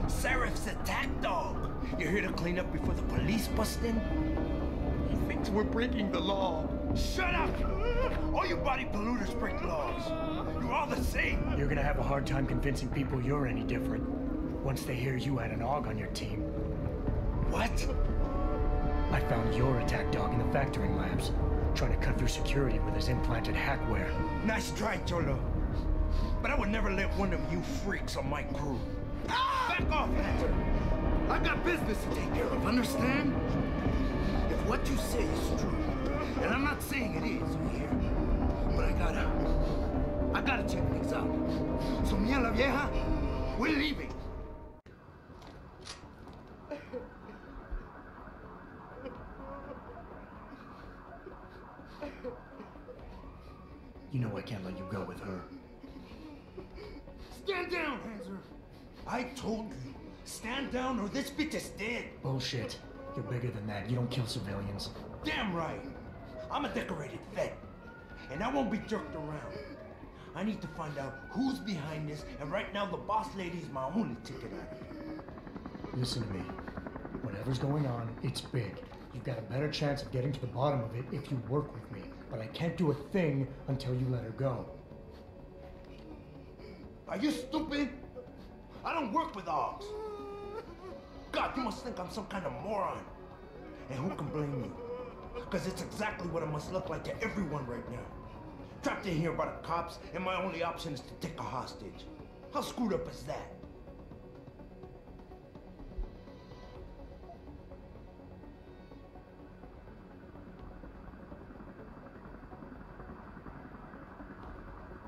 Serif's attack dog! You're here to clean up before the police bust in? He thinks we're breaking the law. Shut up! All you body polluters break laws. You're all the same. You're gonna have a hard time convincing people you're any different once they hear you had an AUG on your team. What? I found your attack dog in the factoring labs, trying to cut through security with his implanted hackware. Nice try, Cholo. But I would never let one of you freaks on my crew. Back off, Hunter! I got business to take care of, understand? If what you say is true, and I'm not saying it is here, but I gotta check things out. So me and La Vieja, we're leaving. You know I can't let you go with her. Stand down, Hanser! I told you, stand down or this bitch is dead. Bullshit. You're bigger than that. You don't kill civilians. Damn right. I'm a decorated vet, and I won't be jerked around. I need to find out who's behind this, and right now the boss lady's my only ticket out of it. Listen to me. Whatever's going on, it's big. You've got a better chance of getting to the bottom of it if you work with me. But I can't do a thing until you let her go. Are you stupid? I don't work with Augs. God, you must think I'm some kind of moron. And who can blame you? Because it's exactly what it must look like to everyone right now. Trapped in here by the cops, and my only option is to take a hostage. How screwed up is that?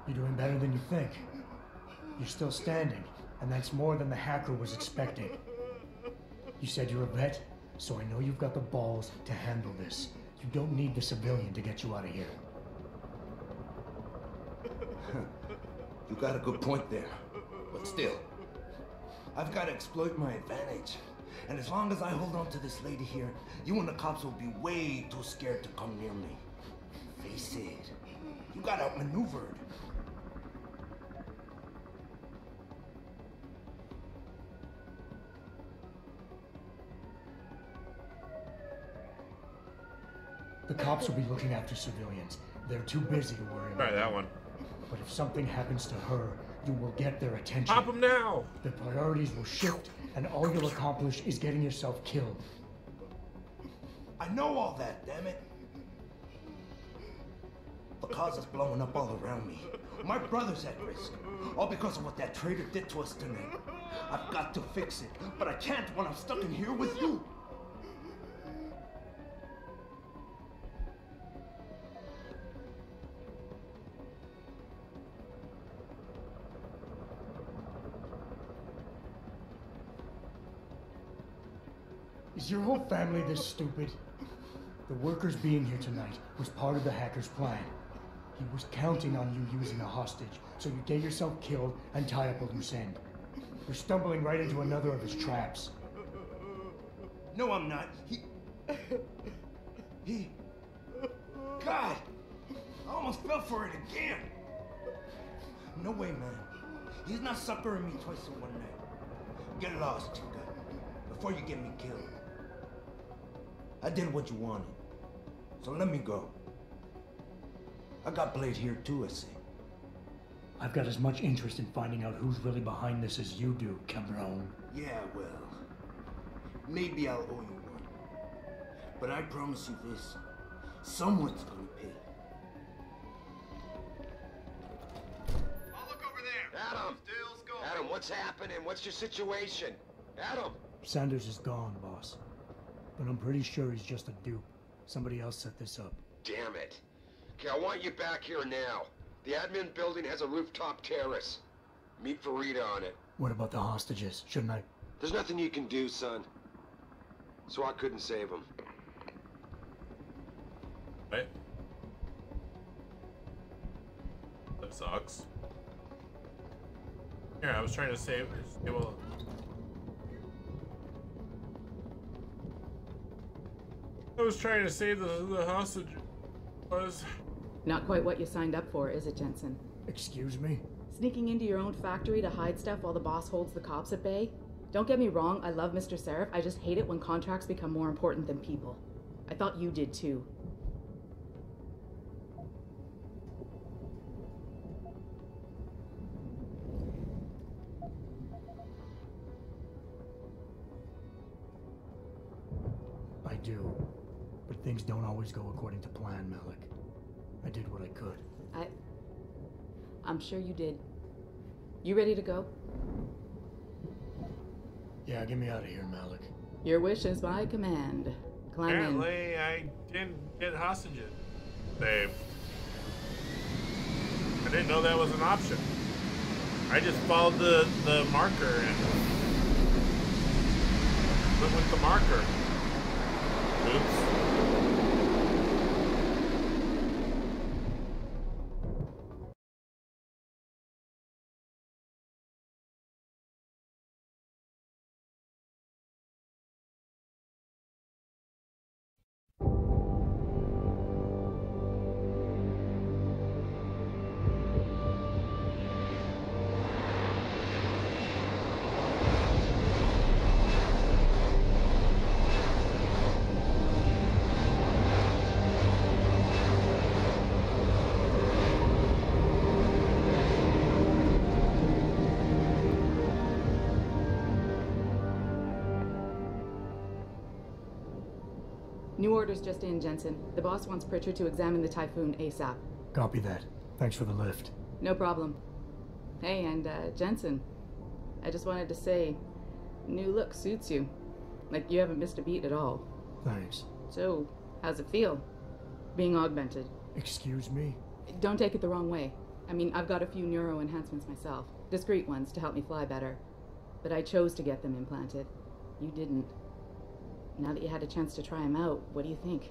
You're doing better than you think. You're still standing, and that's more than the hacker was expecting. You said you're a vet, so I know you've got the balls to handle this. You don't need the civilian to get you out of here. You got a good point there. But still, I've got to exploit my advantage. And as long as I hold on to this lady here, you and the cops will be way too scared to come near me. Face it, you got outmaneuvered. The cops will be looking after civilians. They're too busy to worry about. Try that one. But if something happens to her, you will get their attention. Pop them now! The priorities will shift, and all you'll accomplish is getting yourself killed. I know all that, damn it. The cause is blowing up all around me. My brother's at risk. All because of what that traitor did to us tonight. I've got to fix it, but I can't when I'm stuck in here with you. Is your whole family this stupid? The workers being here tonight was part of the hacker's plan. He was counting on you using a hostage, so you get yourself killed and tie up a loose end. You're stumbling right into another of his traps. No, I'm not. God! I almost fell for it again! No way, man. He's not suckering me twice in one night. Get lost, Chica, before you get me killed. I did what you wanted, so let me go. I got Blade here too, I see. I've got as much interest in finding out who's really behind this as you do, Cabron. Yeah, well, maybe I'll owe you one. But I promise you this, someone's gonna pay. I'll look over there. Adam, what's happening? What's your situation? Adam! Sanders is gone, boss. But I'm pretty sure he's just a dupe. Somebody else set this up. Damn it. Okay, I want you back here now. The admin building has a rooftop terrace. Meet Farida on it. What about the hostages? Shouldn't I? There's nothing you can do, son. So I couldn't save them. Right? That sucks. Here, I was trying to save. Well, I was trying to save the hostage. Was not quite what you signed up for, is it, Jensen? Excuse me? Sneaking into your own factory to hide stuff while the boss holds the cops at bay? Don't get me wrong, I love Mr. Seraph. I just hate it when contracts become more important than people. I thought you did too. I do. But things don't always go according to plan, Malik. I did what I could. I'm sure you did. You ready to go? Yeah, get me out of here, Malik. Your wish is my command. Climb apparently, I didn't get hostages. I didn't know that was an option. I just followed the marker and went with the marker. Oops. New orders just in, Jensen. The boss wants Pritchard to examine the Typhoon ASAP. Copy that. Thanks for the lift. No problem. Hey, and Jensen, I just wanted to say, new look suits you. Like you haven't missed a beat at all. Thanks. So, how's it feel? Being augmented? Excuse me? Don't take it the wrong way. I mean, I've got a few neuro enhancements myself. Discreet ones to help me fly better. But I chose to get them implanted. You didn't. Now that you had a chance to try them out, what do you think?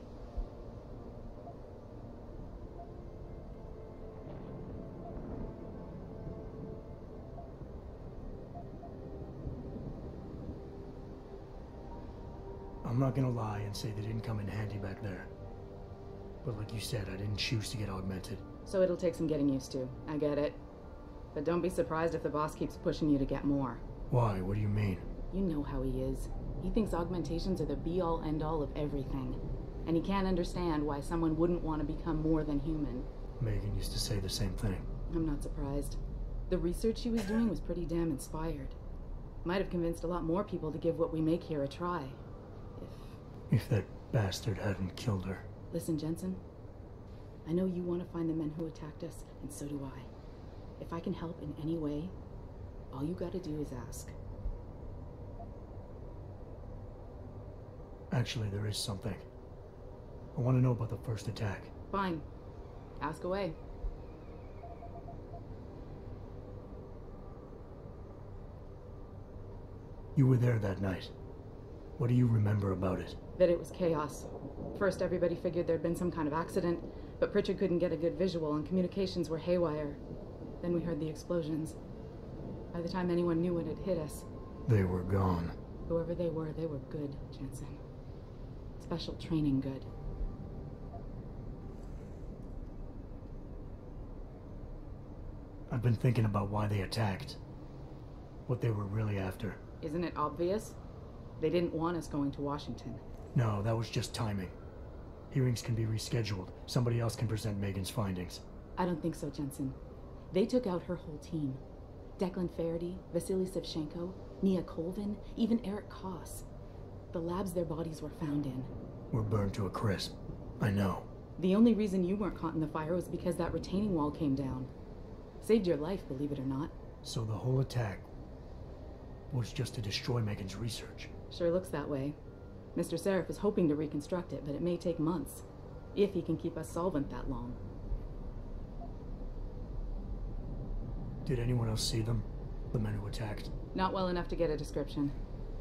I'm not gonna lie and say they didn't come in handy back there. But like you said, I didn't choose to get augmented. So it'll take some getting used to. I get it. But don't be surprised if the boss keeps pushing you to get more. Why? What do you mean? You know how he is. He thinks augmentations are the be-all, end-all of everything. And he can't understand why someone wouldn't want to become more than human. Megan used to say the same thing. I'm not surprised. The research she was doing was pretty damn inspired. Might have convinced a lot more people to give what we make here a try. If that bastard hadn't killed her. Listen, Jensen. I know you want to find the men who attacked us, and so do I. If I can help in any way, all you gotta do is ask. Actually, there is something. I want to know about the first attack. Fine. Ask away. You were there that night. What do you remember about it? That it was chaos. First, everybody figured there'd been some kind of accident, but Pritchard couldn't get a good visual and communications were haywire. Then we heard the explosions. By the time anyone knew what had hit us... They were gone. Whoever they were good, Jensen. Special training good. I've been thinking about why they attacked. What they were really after. Isn't it obvious? They didn't want us going to Washington. No, that was just timing. Hearings can be rescheduled. Somebody else can present Megan's findings. I don't think so, Jensen. They took out her whole team. Declan Faraday, Vasily Savchenko, Nia Colvin, even Eric Koss. The labs their bodies were found in. Were burned to a crisp. I know. The only reason you weren't caught in the fire was because that retaining wall came down. Saved your life, believe it or not. So the whole attack was just to destroy Megan's research. Sure looks that way. Mr. Seraph is hoping to reconstruct it, but it may take months. If he can keep us solvent that long. Did anyone else see them? The men who attacked? Not well enough to get a description.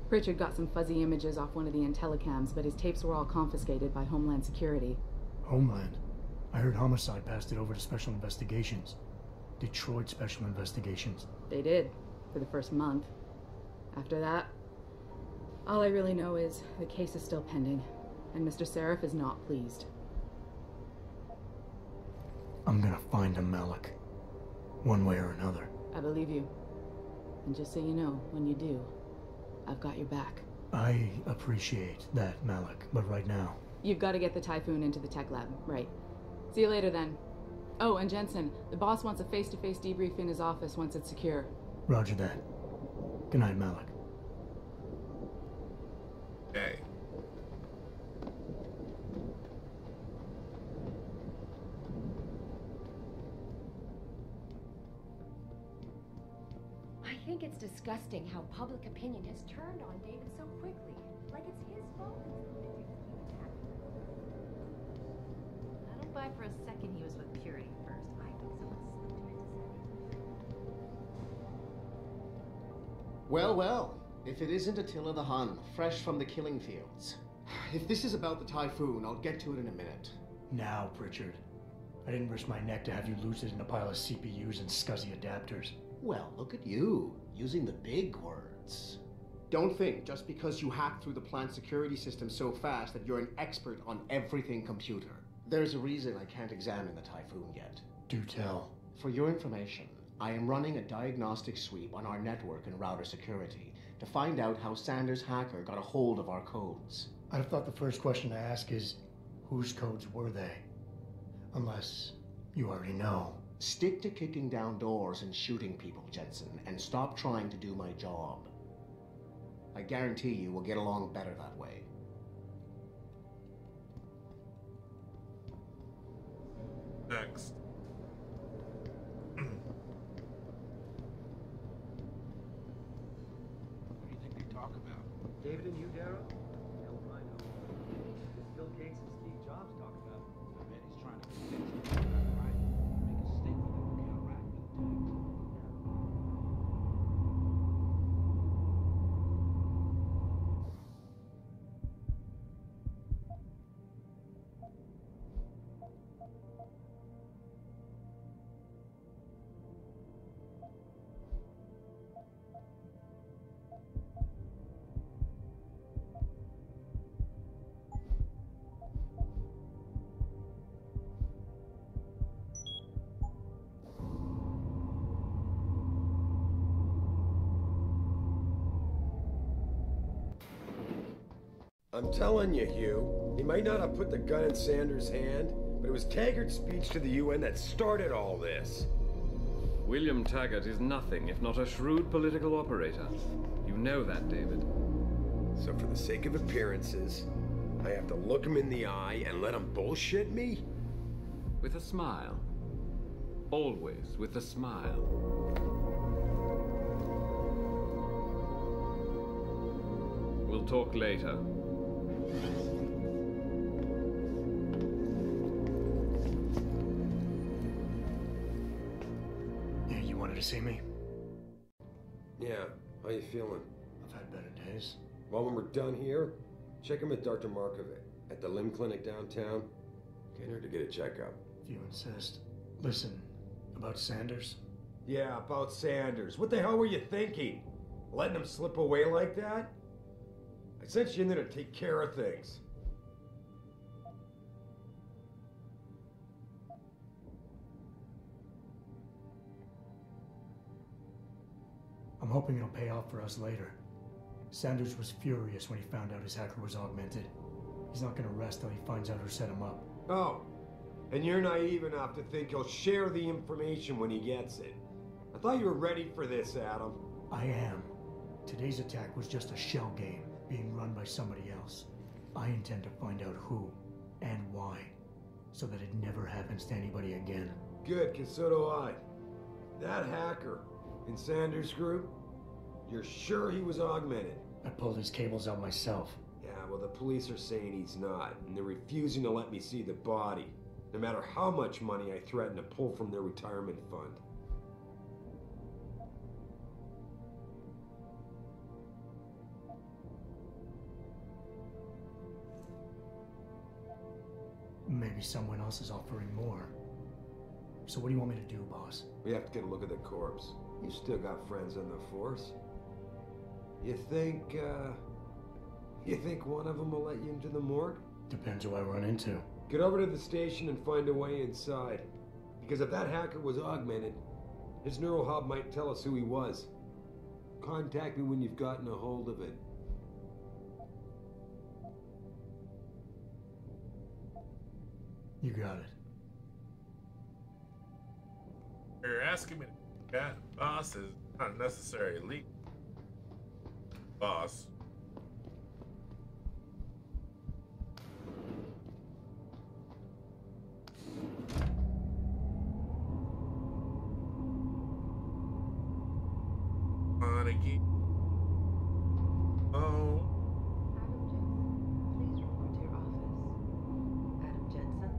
Pritchard got some fuzzy images off one of the Intellicams, but his tapes were all confiscated by Homeland Security. Homeland? I heard Homicide passed it over to Special Investigations. Detroit Special Investigations. They did, for the first month. After that, all I really know is the case is still pending, and Mr. Seraph is not pleased. I'm gonna find him, Malik. One way or another. I believe you. And just so you know, when you do, I've got your back. I appreciate that, Malik, but right now... You've got to get the Typhoon into the tech lab, right. See you later then. Oh, and Jensen, the boss wants a face-to-face debrief in his office once it's secure. Roger that. Good night, Malik. Okay. I think it's disgusting how public opinion has turned on David so quickly. Like it's his fault. I don't buy for a second he was with Purity first. I think someone slipped him into setting. Well, well. If it isn't Attila the Hun, fresh from the killing fields. If this is about the Typhoon, I'll get to it in a minute. Now, Pritchard. I didn't risk my neck to have you lose it in a pile of CPUs and scuzzy adapters. Well, look at you, using the big words. Don't think just because you hacked through the plant security system so fast that you're an expert on everything computer. There's a reason I can't examine the Typhoon yet. Do tell. For your information, I am running a diagnostic sweep on our network and router security to find out how Sanders' hacker got a hold of our codes. I'd have thought the first question to ask is, whose codes were they? Unless you already know. Stick to kicking down doors and shooting people, Jensen, and stop trying to do my job. I guarantee you we'll get along better that way. next? What do you think they talk about? David and you, Daryl? Hell if I know. It's Bill Gates and Steve Jobs talk about. I bet he's trying to convince them to right. Make a statement that will counteract Bill Gates. I'm telling you, Hugh, he might not have put the gun in Sanders' hand, but it was Taggart's speech to the UN that started all this. William Taggart is nothing if not a shrewd political operator. You know that, David. So for the sake of appearances, I have to look him in the eye and let him bullshit me? With a smile. Always with a smile. We'll talk later. Yeah, you wanted to see me? Yeah, how you feeling? I've had better days. Well, when we're done here, check him at Dr. Markovic at the limb clinic downtown. Can't hurt to get a checkup. If you insist. Listen, about Sanders? Yeah, about Sanders. What the hell were you thinking? Letting him slip away like that? I sent you in there to take care of things. I'm hoping it'll pay off for us later. Sanders was furious when he found out his hacker was augmented. He's not gonna rest till he finds out who set him up. Oh, and you're naive enough to think he'll share the information when he gets it. I thought you were ready for this, Adam. I am. Today's attack was just a shell game, being run by somebody else. I intend to find out who and why, so that it never happens to anybody again. Good, because so do I. That hacker in Sanders' group, you're sure he was augmented? I pulled his cables out myself. Yeah, well, the police are saying he's not, and they're refusing to let me see the body, no matter how much money I threaten to pull from their retirement fund. Maybe someone else is offering more. So what do you want me to do, boss? We have to get a look at the corpse. You still got friends on the force. You think one of them will let you into the morgue? Depends who I run into. Get over to the station and find a way inside. Because if that hacker was augmented, his neural hub might tell us who he was. Contact me when you've gotten a hold of it. You got it. You're asking me to cat boss is not a necessary leap. Boss. Monarchy. Oh. Please report to your office. Adam Jensen.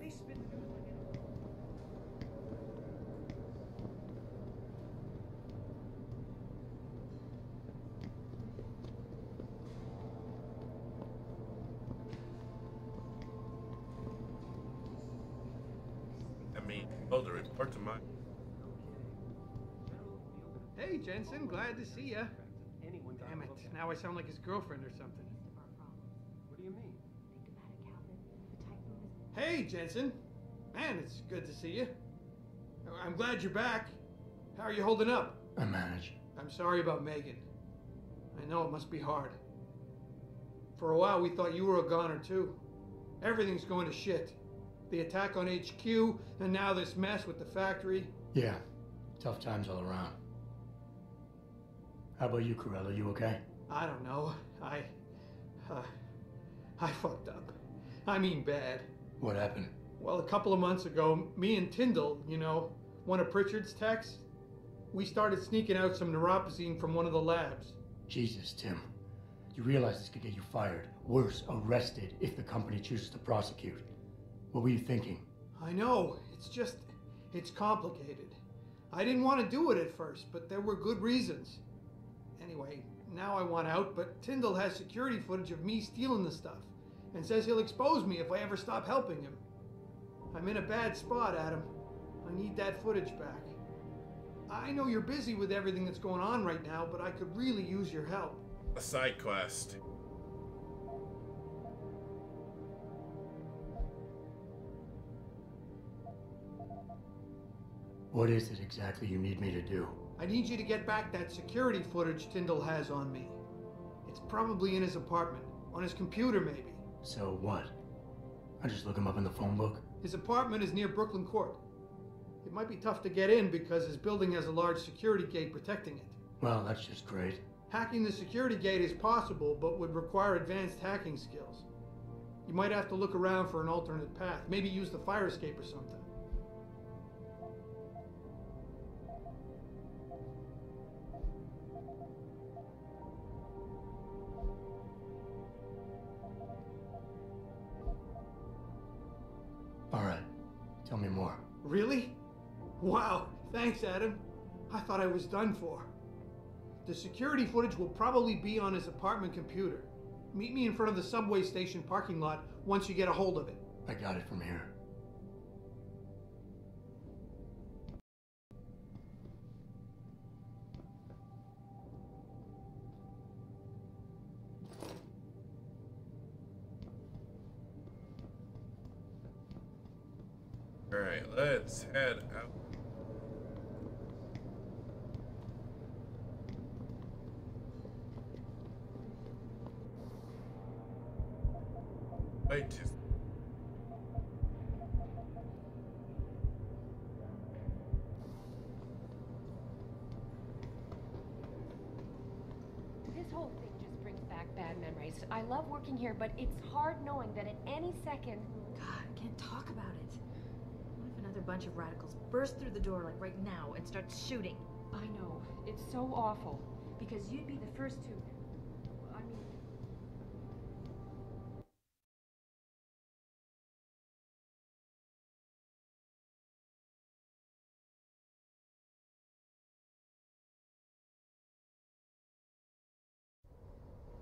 They spin the news like it. I mean, hold the report to my. Hey, Jensen, glad to see ya. Damn it, now I sound like his girlfriend or something. What do you mean? Hey, Jensen. Man, it's good to see you. I'm glad you're back. How are you holding up? I manage. I'm sorry about Megan. I know it must be hard. For a while, we thought you were a goner, too. Everything's going to shit. The attack on HQ, and now this mess with the factory. Yeah, tough times all around. How about you, Corella? You okay? I don't know. I fucked up. I mean bad. What happened? Well, a couple of months ago, me and Tyndall, you know, one of Pritchard's techs, we started sneaking out some neuropozyne from one of the labs. Jesus, Tim. You realize this could get you fired. Worse, arrested if the company chooses to prosecute. What were you thinking? I know. It's complicated. I didn't want to do it at first, but there were good reasons. Anyway, now I want out, but Tyndall has security footage of me stealing the stuff and says he'll expose me if I ever stop helping him. I'm in a bad spot, Adam. I need that footage back. I know you're busy with everything that's going on right now, but I could really use your help. A side quest. What is it exactly you need me to do? I need you to get back that security footage Tyndall has on me. It's probably in his apartment. On his computer, maybe. So what? I just look him up in the phone book? His apartment is near Brooklyn Court. It might be tough to get in because his building has a large security gate protecting it. Well, that's just great. Hacking the security gate is possible, but would require advanced hacking skills. You might have to look around for an alternate path. Maybe use the fire escape or something. All right. Tell me more. Really? Wow. Thanks, Adam. I thought I was done for. The security footage will probably be on his apartment computer. Meet me in front of the subway station parking lot once you get a hold of it. I got it from here. Alright, let's head out. Wait. This whole thing just brings back bad memories. I love working here, but it's hard knowing that at any second... God, I can't talk about it. What if another bunch of radicals burst through the door like right now and start shooting? I know. It's so awful. Because you'd be the first to... I mean...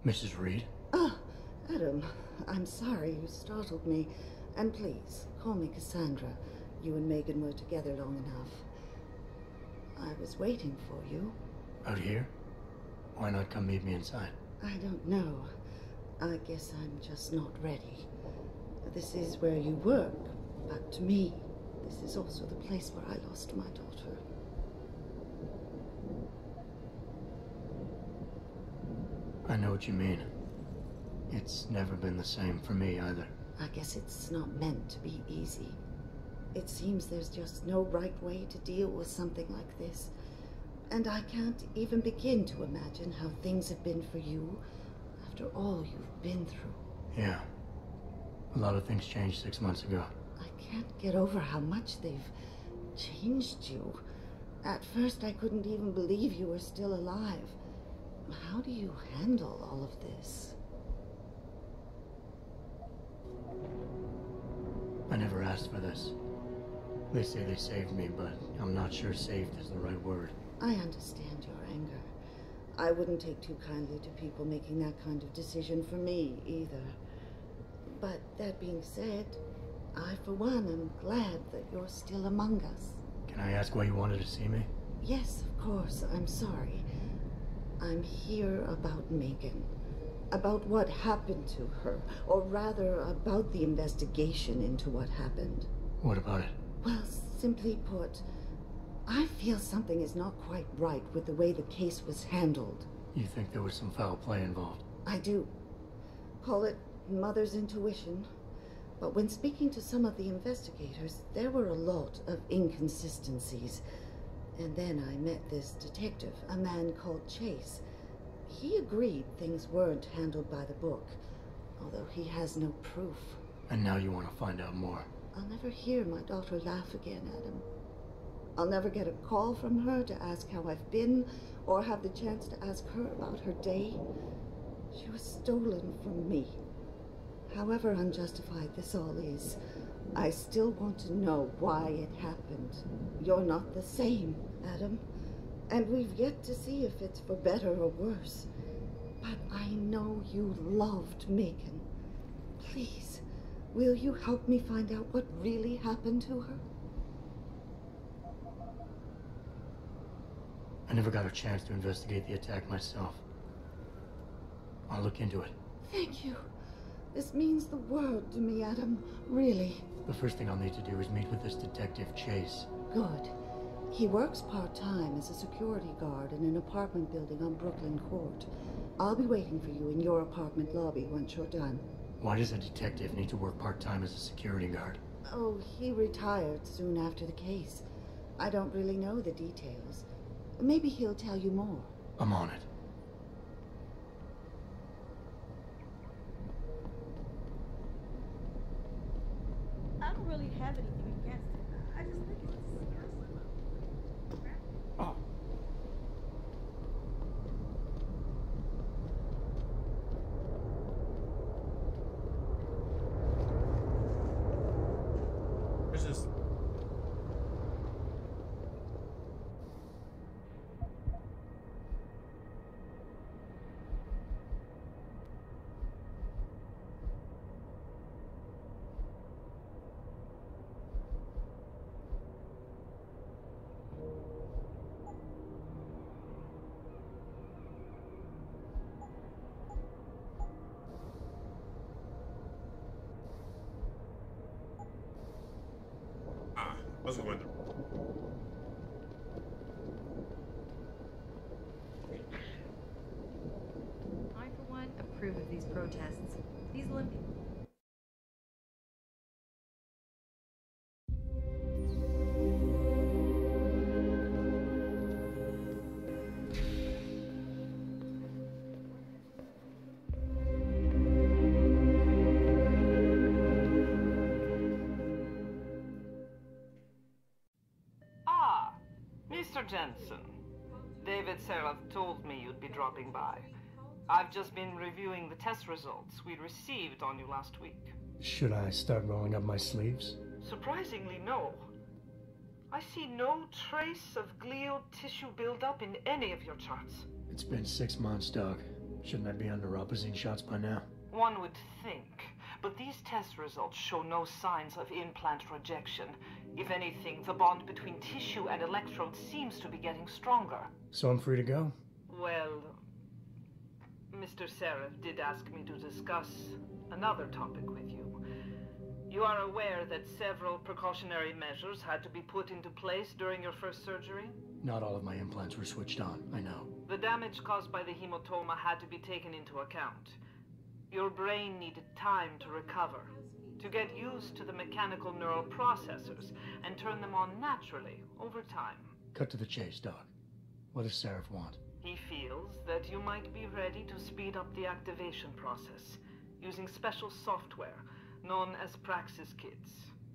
Mrs. Reed? Ah, Adam, I'm sorry you startled me. And please, call me Cassandra. You and Megan were together long enough. I was waiting for you. Out here? Why not come meet me inside? I don't know. I guess I'm just not ready. This is where you work, but to me, this is also the place where I lost my daughter. I know what you mean. It's never been the same for me either. I guess it's not meant to be easy. It seems there's just no right way to deal with something like this. And I can't even begin to imagine how things have been for you after all you've been through. Yeah. A lot of things changed 6 months ago. I can't get over how much they've changed you. At first, I couldn't even believe you were still alive. How do you handle all of this? I never asked for this. They say they saved me, but I'm not sure saved is the right word. I understand your anger. I wouldn't take too kindly to people making that kind of decision for me, either. But that being said, I, for one, am glad that you're still among us. Can I ask why you wanted to see me? Yes, of course. I'm sorry. I'm here about Megan. About what happened to her. Or rather, about the investigation into what happened. What about it? Well, simply put, I feel something is not quite right with the way the case was handled. You think there was some foul play involved? I do. Call it mother's intuition. But when speaking to some of the investigators, there were a lot of inconsistencies. And then I met this detective, a man called Chase. He agreed things weren't handled by the book, although he has no proof. And now you want to find out more. I'll never hear my daughter laugh again, Adam. I'll never get a call from her to ask how I've been, or have the chance to ask her about her day. She was stolen from me. However unjustified this all is, I still want to know why it happened. You're not the same, Adam. And we've yet to see if it's for better or worse. But I know you loved Megan. Please, will you help me find out what really happened to her? I never got a chance to investigate the attack myself. I'll look into it. Thank you. This means the world to me, Adam. Really. The first thing I'll need to do is meet with this detective, Chase. Good. He works part-time as a security guard in an apartment building on Brooklyn Court. I'll be waiting for you in your apartment lobby once you're done. Why does a detective need to work part-time as a security guard? Oh, he retired soon after the case. I don't really know the details. Maybe he'll tell you more. I'm on it. I don't really have anything against it. I just think it's... Oh. Where's this? Wasn't going to. I, for one, approve of these protests. These Olympians. Mr. Jensen, David Seraph told me you'd be dropping by. I've just been reviewing the test results we received on you last week. Should I start rolling up my sleeves? Surprisingly, no. I see no trace of glial tissue buildup in any of your charts. It's been 6 months, Doc. Shouldn't I be under Rapazine shots by now? One would think, but these test results show no signs of implant rejection. If anything, the bond between tissue and electrodes seems to be getting stronger. So I'm free to go? Well, Mr. Seraph did ask me to discuss another topic with you. You are aware that several precautionary measures had to be put into place during your first surgery? Not all of my implants were switched on, I know. The damage caused by the hematoma had to be taken into account. Your brain needed time to recover, to get used to the mechanical neural processors and turn them on naturally over time. Cut to the chase, Doc. What does Seraph want? He feels that you might be ready to speed up the activation process using special software known as Praxis Kits.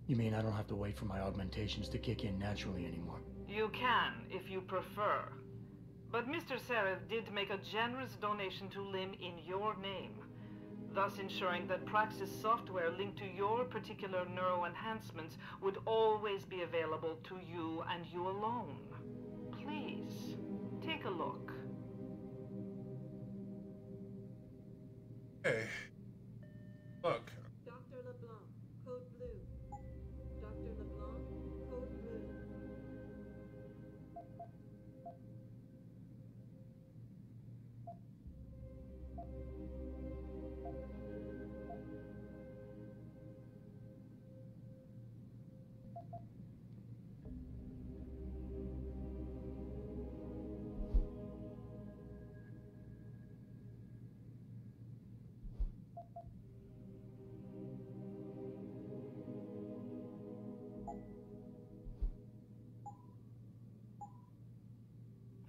You mean I don't have to wait for my augmentations to kick in naturally anymore? You can, if you prefer. But Mr. Seraph did make a generous donation to LIM in your name, thus ensuring that Praxis software linked to your particular neuro enhancements would always be available to you and you alone. Please, take a look. Hey, look. Dr. LeBlanc, code blue. Dr. LeBlanc, code blue.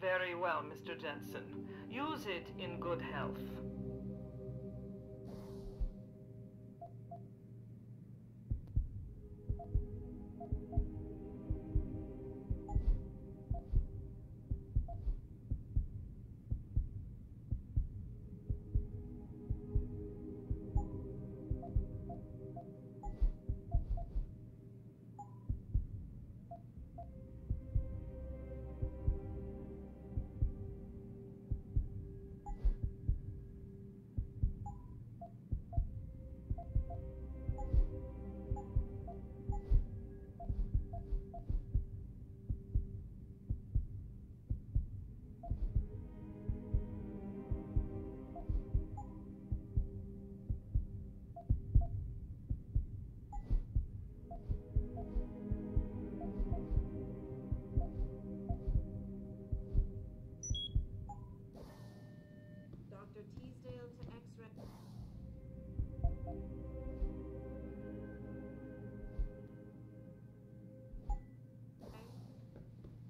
Very well, Mr. Jensen. Use it in good health. Teasdale to X-ray.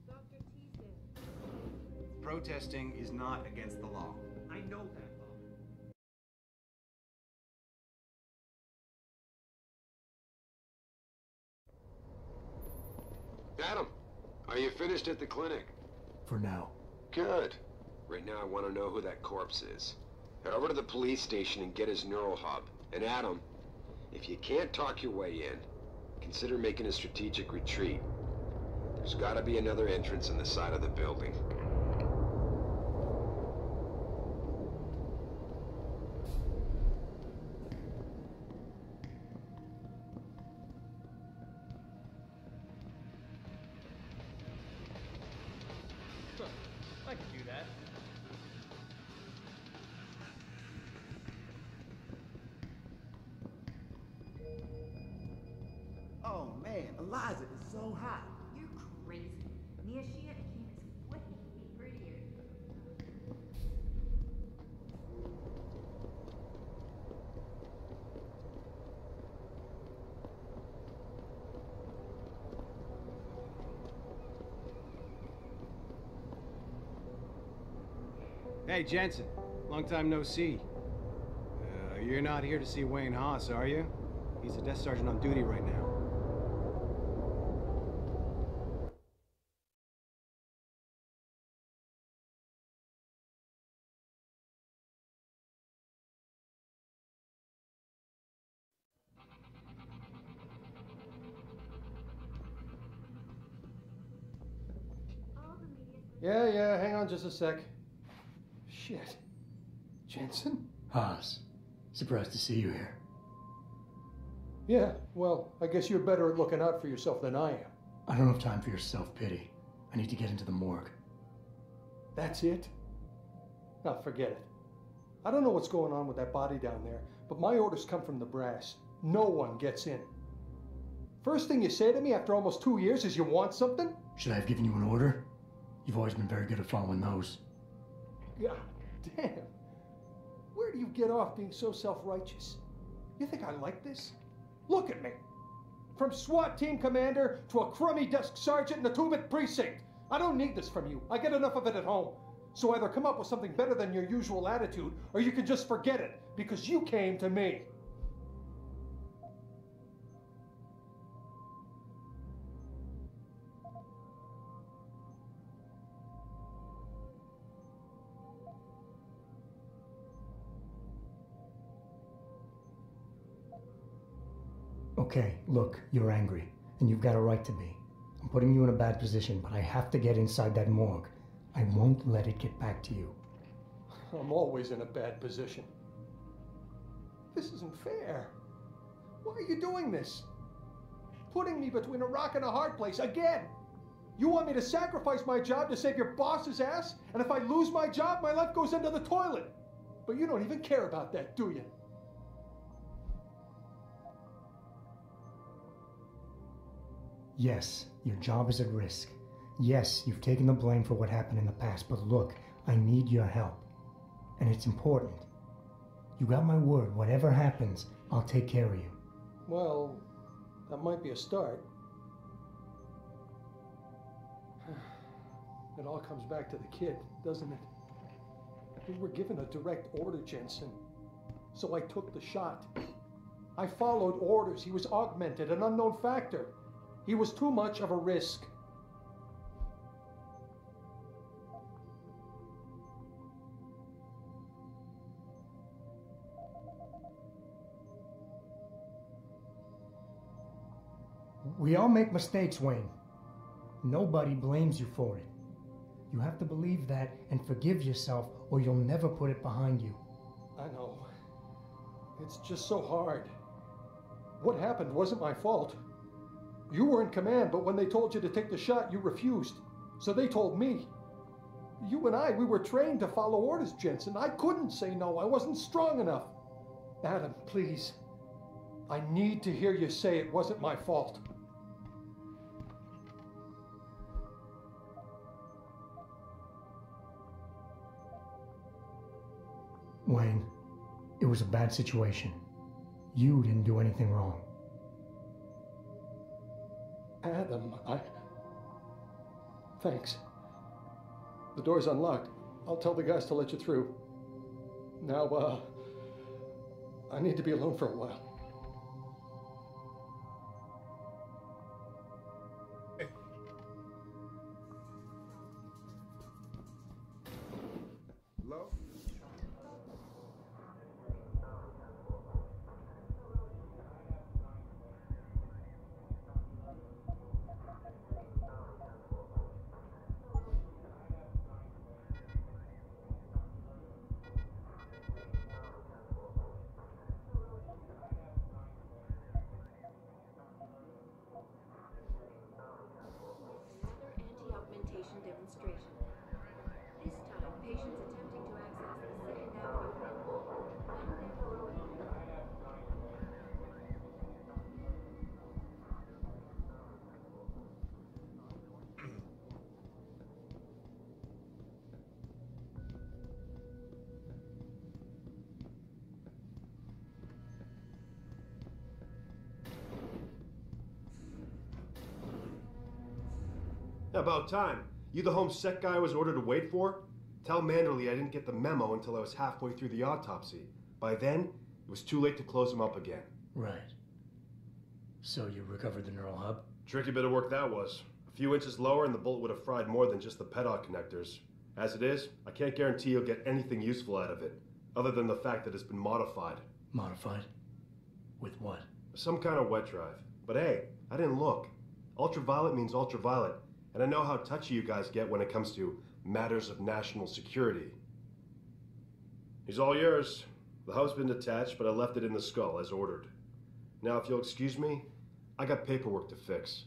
Dr. Teasdale. Protesting is not against the law. I know that, Bob. Adam, are you finished at the clinic? For now. Good. Right now I want to know who that corpse is. Head over to the police station and get his neural hub. And Adam, if you can't talk your way in, consider making a strategic retreat. There's gotta be another entrance on the side of the building. I can do that. Oh man, Eliza is so hot. You're crazy. Nishia became his way prettier. Hey, Jensen. Long time no see. You're not here to see Wayne Haas, are you? He's a desk sergeant on duty right now. Yeah, hang on just a sec. Shit. Jensen? Haas, surprised to see you here. Yeah, well, I guess you're better at looking out for yourself than I am. I don't have time for your self-pity. I need to get into the morgue. That's it? Now, forget it. I don't know what's going on with that body down there, but my orders come from the brass. No one gets in. First thing you say to me after almost 2 years is you want something? Should I have given you an order? You've always been very good at following those. God damn. Where do you get off being so self-righteous? You think I like this? Look at me. From SWAT team commander to a crummy desk sergeant in the Tubit precinct. I don't need this from you. I get enough of it at home. So either come up with something better than your usual attitude, or you can just forget it, because you came to me. Okay, look, you're angry, and you've got a right to be. I'm putting you in a bad position, but I have to get inside that morgue. I won't let it get back to you. I'm always in a bad position. This isn't fair. Why are you doing this? Putting me between a rock and a hard place again. You want me to sacrifice my job to save your boss's ass? And if I lose my job, my life goes into the toilet. But you don't even care about that, do you? Yes, your job is at risk. Yes, you've taken the blame for what happened in the past, but look, I need your help. And it's important. You got my word, whatever happens, I'll take care of you. Well, that might be a start. It all comes back to the kid, doesn't it? We were given a direct order, Jensen. So I took the shot. I followed orders. He was augmented, an unknown factor. He was too much of a risk. We all make mistakes, Wayne. Nobody blames you for it. You have to believe that and forgive yourself, or you'll never put it behind you. I know. It's just so hard. What happened wasn't my fault. You were in command, but when they told you to take the shot, you refused. So they told me. You and I, we were trained to follow orders, Jensen. I couldn't say no. I wasn't strong enough. Adam, please. I need to hear you say it wasn't my fault. Wayne, it was a bad situation. You didn't do anything wrong. Adam, Thanks. The door's unlocked. I'll tell the guys to let you through. Now, I need to be alone for a while. Hello? Anti-augmentation demonstration. This time, patients attempting to access the Second Avenue. About time. You the home sec guy I was ordered to wait for? Tell Manderley I didn't get the memo until I was halfway through the autopsy. By then, it was too late to close him up again. Right. So you recovered the neural hub? Tricky bit of work that was. A few inches lower and the bullet would have fried more than just the pedal connectors. As it is, I can't guarantee you'll get anything useful out of it, other than the fact that it's been modified. Modified? With what? Some kind of wet drive. But hey, I didn't look. Ultraviolet means ultraviolet, and I know how touchy you guys get when it comes to matters of national security. He's all yours. The hub's been detached, but I left it in the skull as ordered. Now, if you'll excuse me, I got paperwork to fix.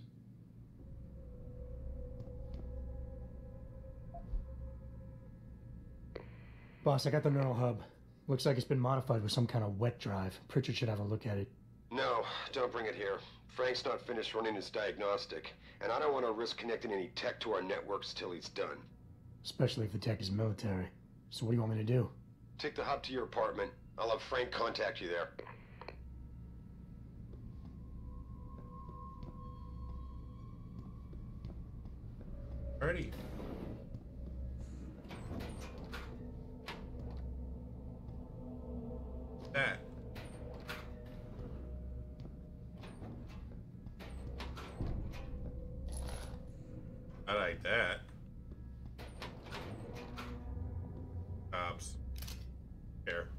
Boss, I got the neural hub. Looks like it's been modified with some kind of wet drive. Pritchard should have a look at it. No, don't bring it here. Frank's not finished running his diagnostic, and I don't want to risk connecting any tech to our networks till he's done. Especially if the tech is military. So what do you want me to do? Take the hub to your apartment. I'll have Frank contact you there. Alrighty. That. I like that. Cops. Here.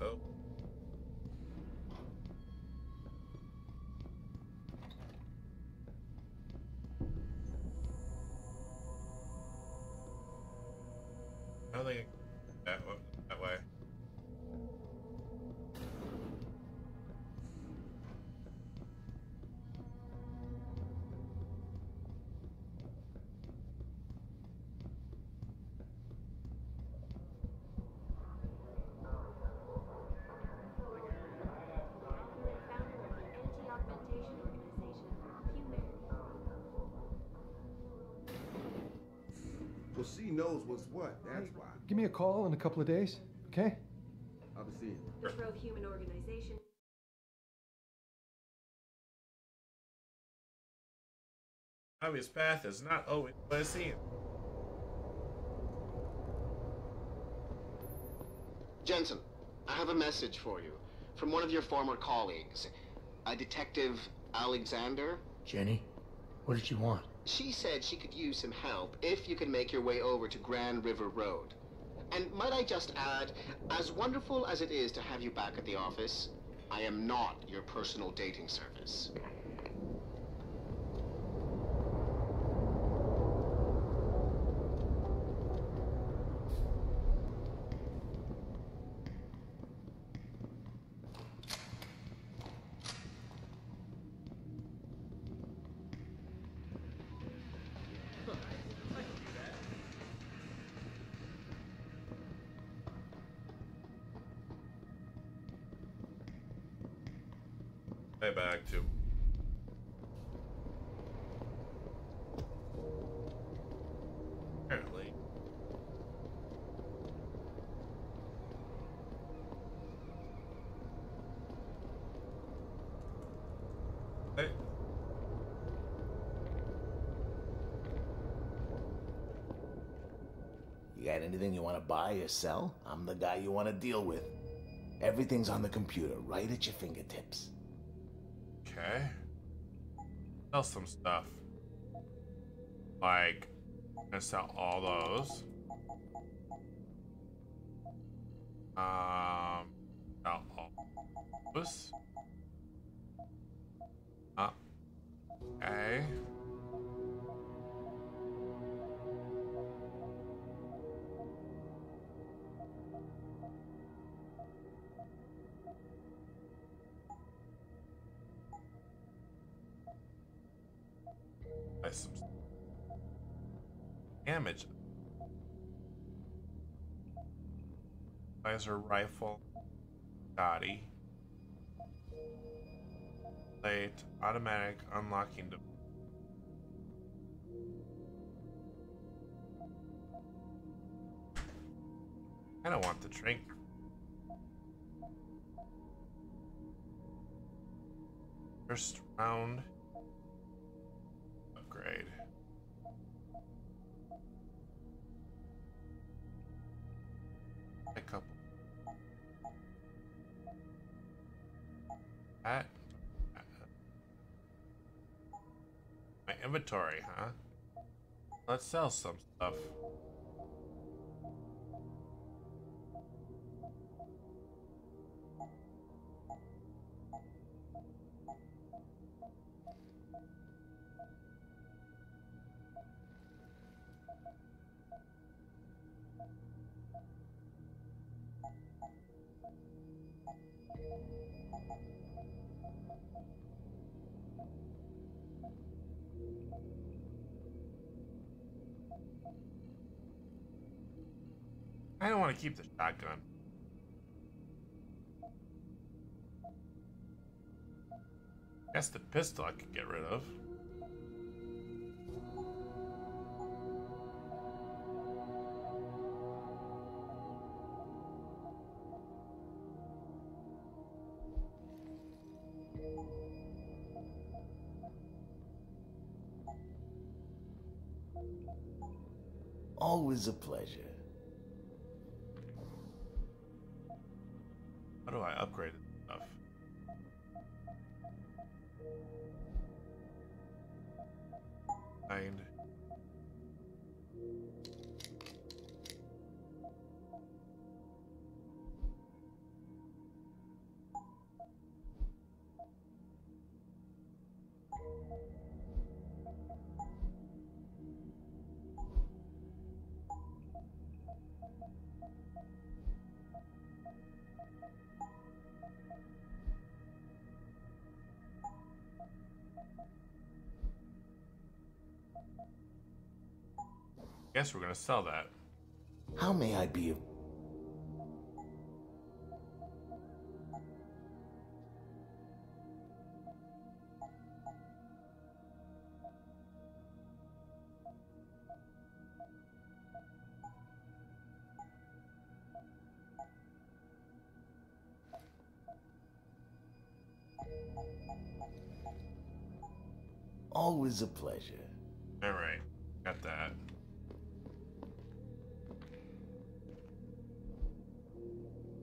Oh. I don't think that way. Well, she knows what's what, that's why. Give me a call in a couple of days, okay? I'll be seeing you. The pro-human organization. Obvious path is not always what it seems. Jensen, I have a message for you from one of your former colleagues, a Detective Alexander. Jenny? What did she want? She said she could use some help if you can make your way over to Grand River Road. And might I just add, as wonderful as it is to have you back at the office, I am not your personal dating service. way back to. Apparently. Hey. You got anything you want to buy or sell? I'm the guy you want to deal with. Everything's on the computer, right at your fingertips. Okay. Sell some stuff. Like, I'm gonna sell all those. Sell all those. Okay. Buy some damage. Laser rifle. Body. Late automatic unlocking device. I don't want the drink. First round upgrade. A couple. That. My inventory, huh? Let's sell some stuff. I don't want to keep the shotgun. Guess the pistol I could get rid of. Always a pleasure. How do I upgrade this stuff? Find. Guess we're gonna sell that. How may I be of... Always a pleasure. All right, got that.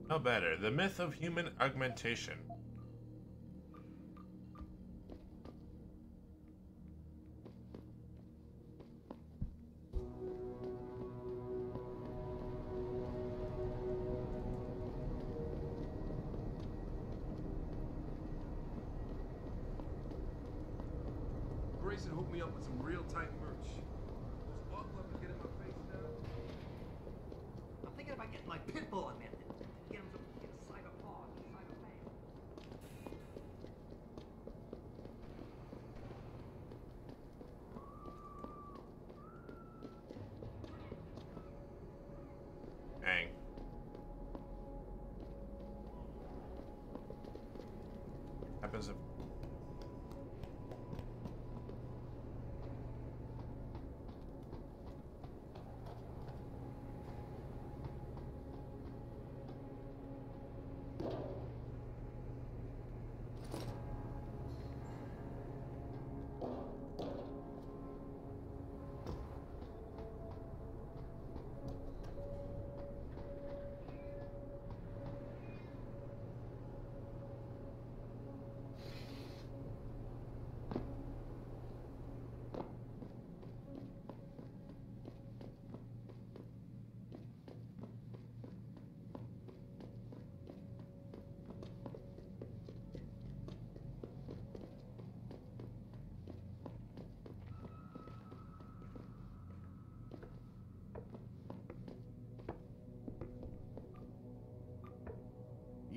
No better. The myth of human augmentation. Grayson hooked me up with some real tight merch. Those bug weapons get in my face now. I'm thinking about getting my pit bull amended. Get him some cyber paw, cyber man. Dang. Happens if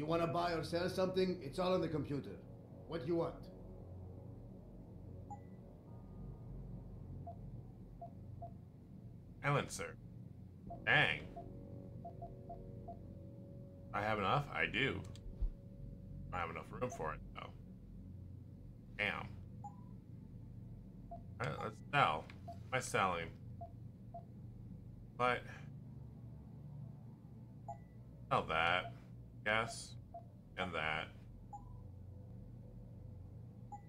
You want to buy or sell something? It's all on the computer. What do you want? Silencer. Dang. I have enough? I do. I have enough room for it, though. Damn. Alright, let's sell. What am I selling? What? Sell that. Yes. And that.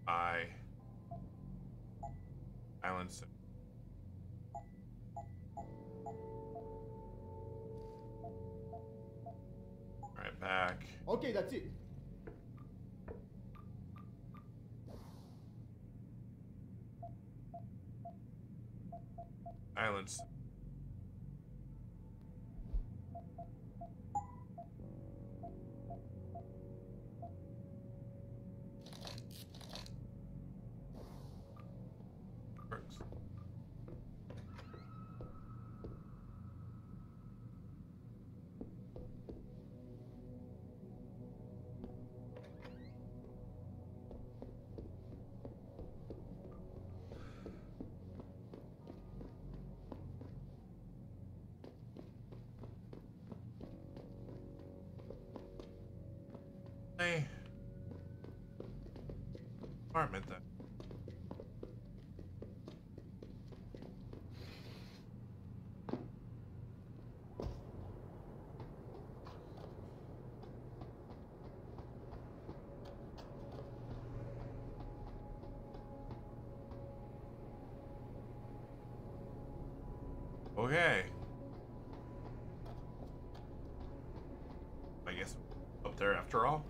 Buy. Silencer. Right back. Okay, that's it. Silence. Works. Hey. Apartment then. Okay. I guess up there after all.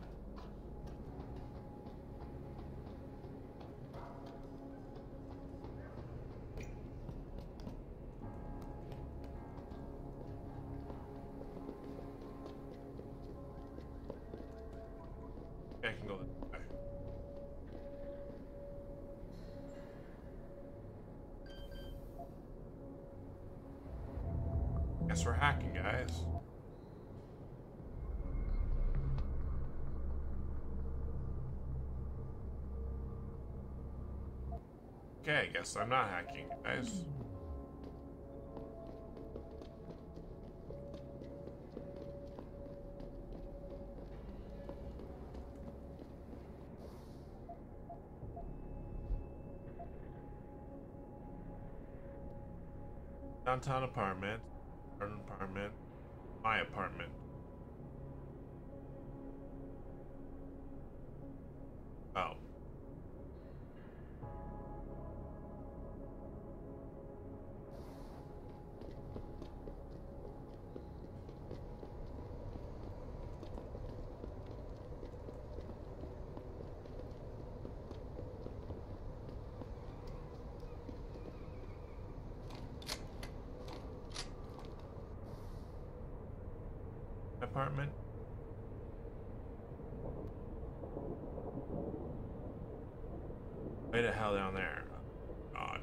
I can go that way. Guess we're hacking, guys. Okay, guess I'm not hacking, guys. Downtown apartment, my apartment. Oh. Apartment. Way the hell down there. God.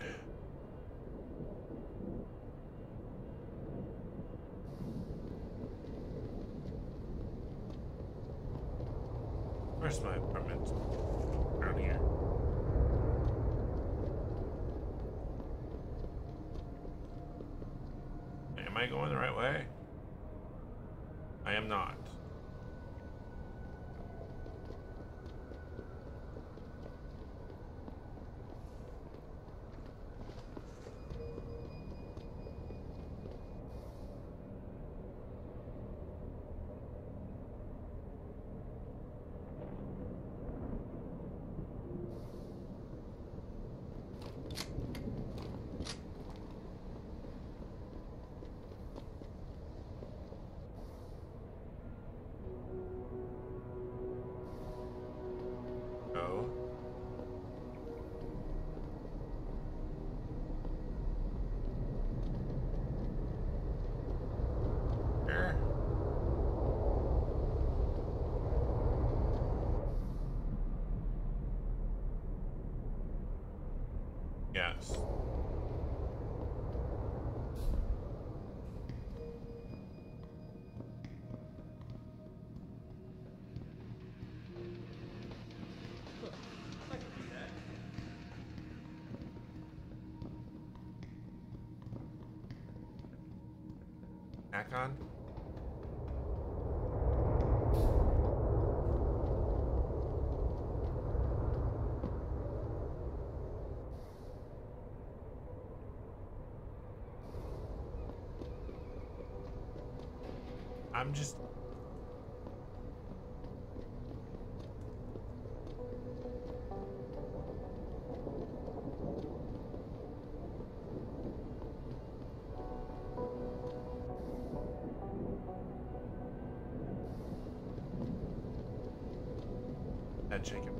Where's my apartment? Down here. Am I going the right way? I am not. Go. Here. Yes. Akon? I'm just... Head shaking.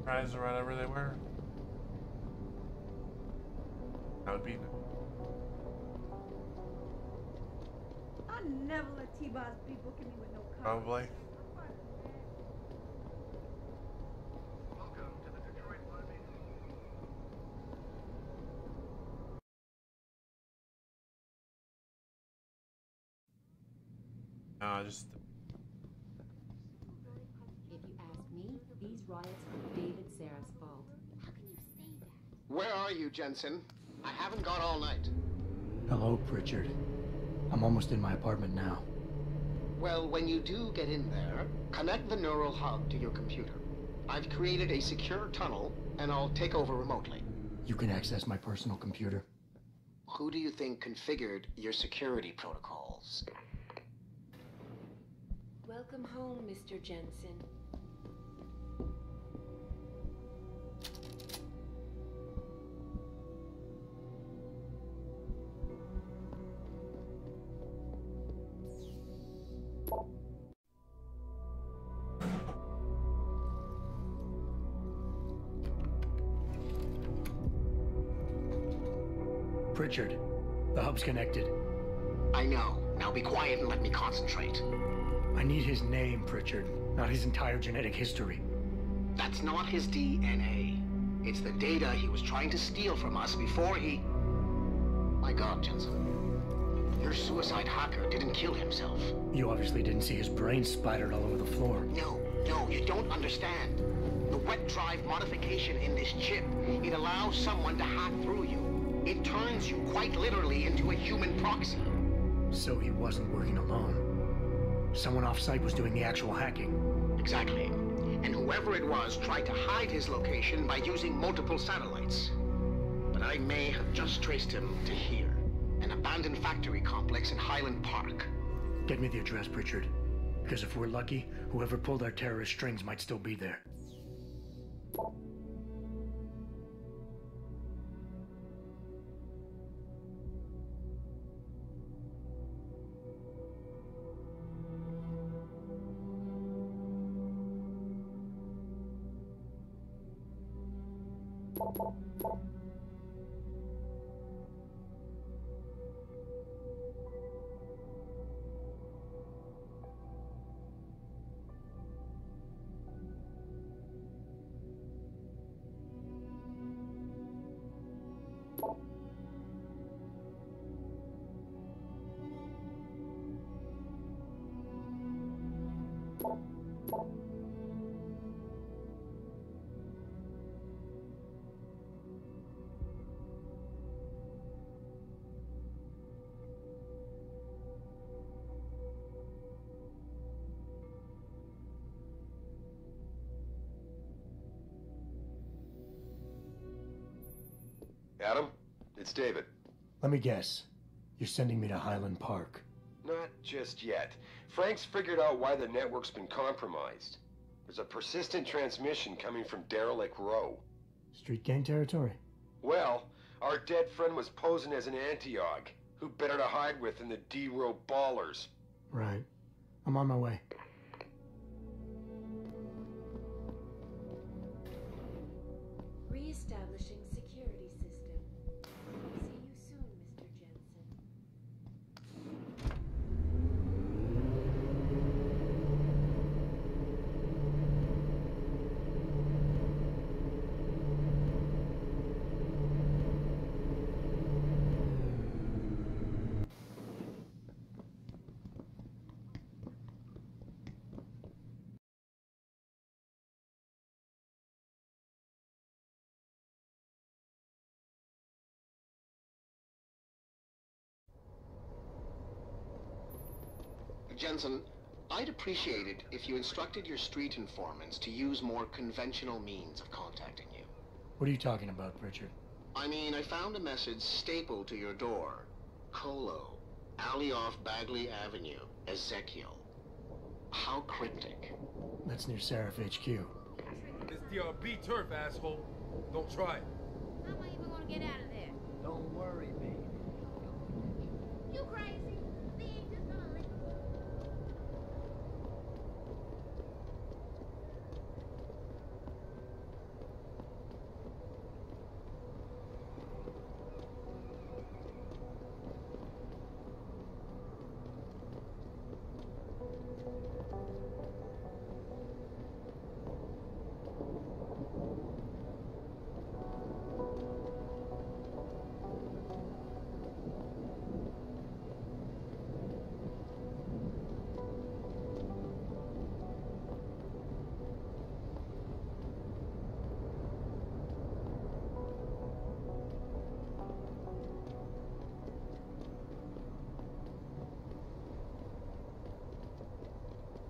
Fries or whatever they were. That would be nice. I never let T-Boss be booking me with no car. Probably. Welcome to the Detroit Live. No, just... If you ask me, these riots are David Seraf's fault. How can you say that? Where are you, Jensen? I haven't got all night. Hello, Pritchard. I'm almost in my apartment now. Well, when you do get in there, connect the neural hub to your computer. I've created a secure tunnel, and I'll take over remotely. You can access my personal computer. Who do you think configured your security protocols? Welcome home, Mr. Jensen. Pritchard, the hub's connected. I know. Now be quiet and let me concentrate. I need his name, Pritchard, not his entire genetic history. That's not his DNA. It's the data he was trying to steal from us before he... My God, Jensen. Your suicide hacker didn't kill himself. You obviously didn't see his brain splattered all over the floor. No, you don't understand. The wet drive modification in this chip, it allows someone to hack through you. It turns you quite literally into a human proxy. So he wasn't working alone. Someone off-site was doing the actual hacking. Exactly. And whoever it was tried to hide his location by using multiple satellites. But I may have just traced him to here. An abandoned factory complex in Highland Park. Get me the address, Pritchard. Because if we're lucky, whoever pulled our terrorist strings might still be there. Adam, it's David. Let me guess. You're sending me to Highland Park. Not just yet. Frank's figured out why the network's been compromised. There's a persistent transmission coming from Derelict Row. Street gang territory? Well, our dead friend was posing as an Antioch. Who better to hide with than the D-Row ballers? Right. I'm on my way. Reestablishing security system. See you soon, Mr. Jensen. Jensen, I'd appreciate it if you instructed your street informants to use more conventional means of contacting you. What are you talking about, Richard? I mean, I found a message stapled to your door. Colo, alley off Bagley Avenue, Ezekiel. How cryptic. That's near Seraph HQ. It's DRB turf, asshole. Don't try it. How am I even gonna get out of there? Don't worry, baby. You crazy? They ain't just gonna let you.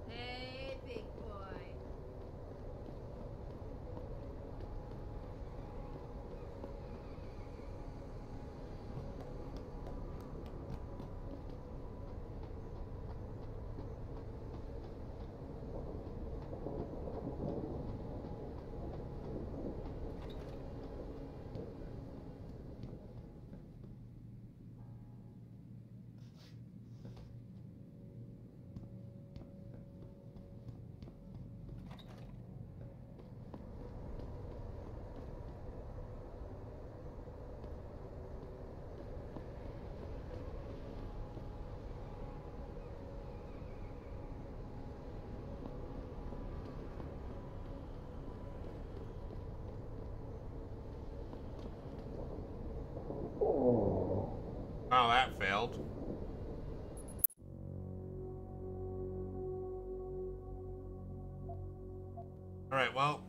Hey, big boy. Wow, that failed. Alright, well.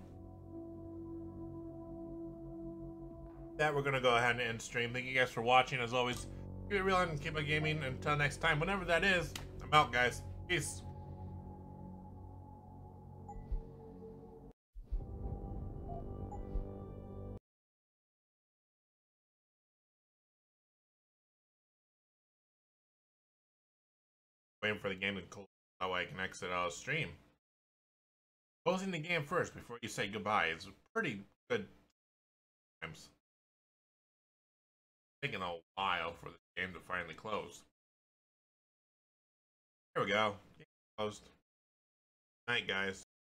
That we're gonna go ahead and end stream. Thank you guys for watching. As always, keep it real and keep it gaming. Until next time, whenever that is, I'm out, guys. Peace. Waiting for the game to close. That way I can exit out of stream. Closing the game first before you say goodbye is pretty good times. Taking a while for the game to finally close. There we go. Game closed. Night, guys.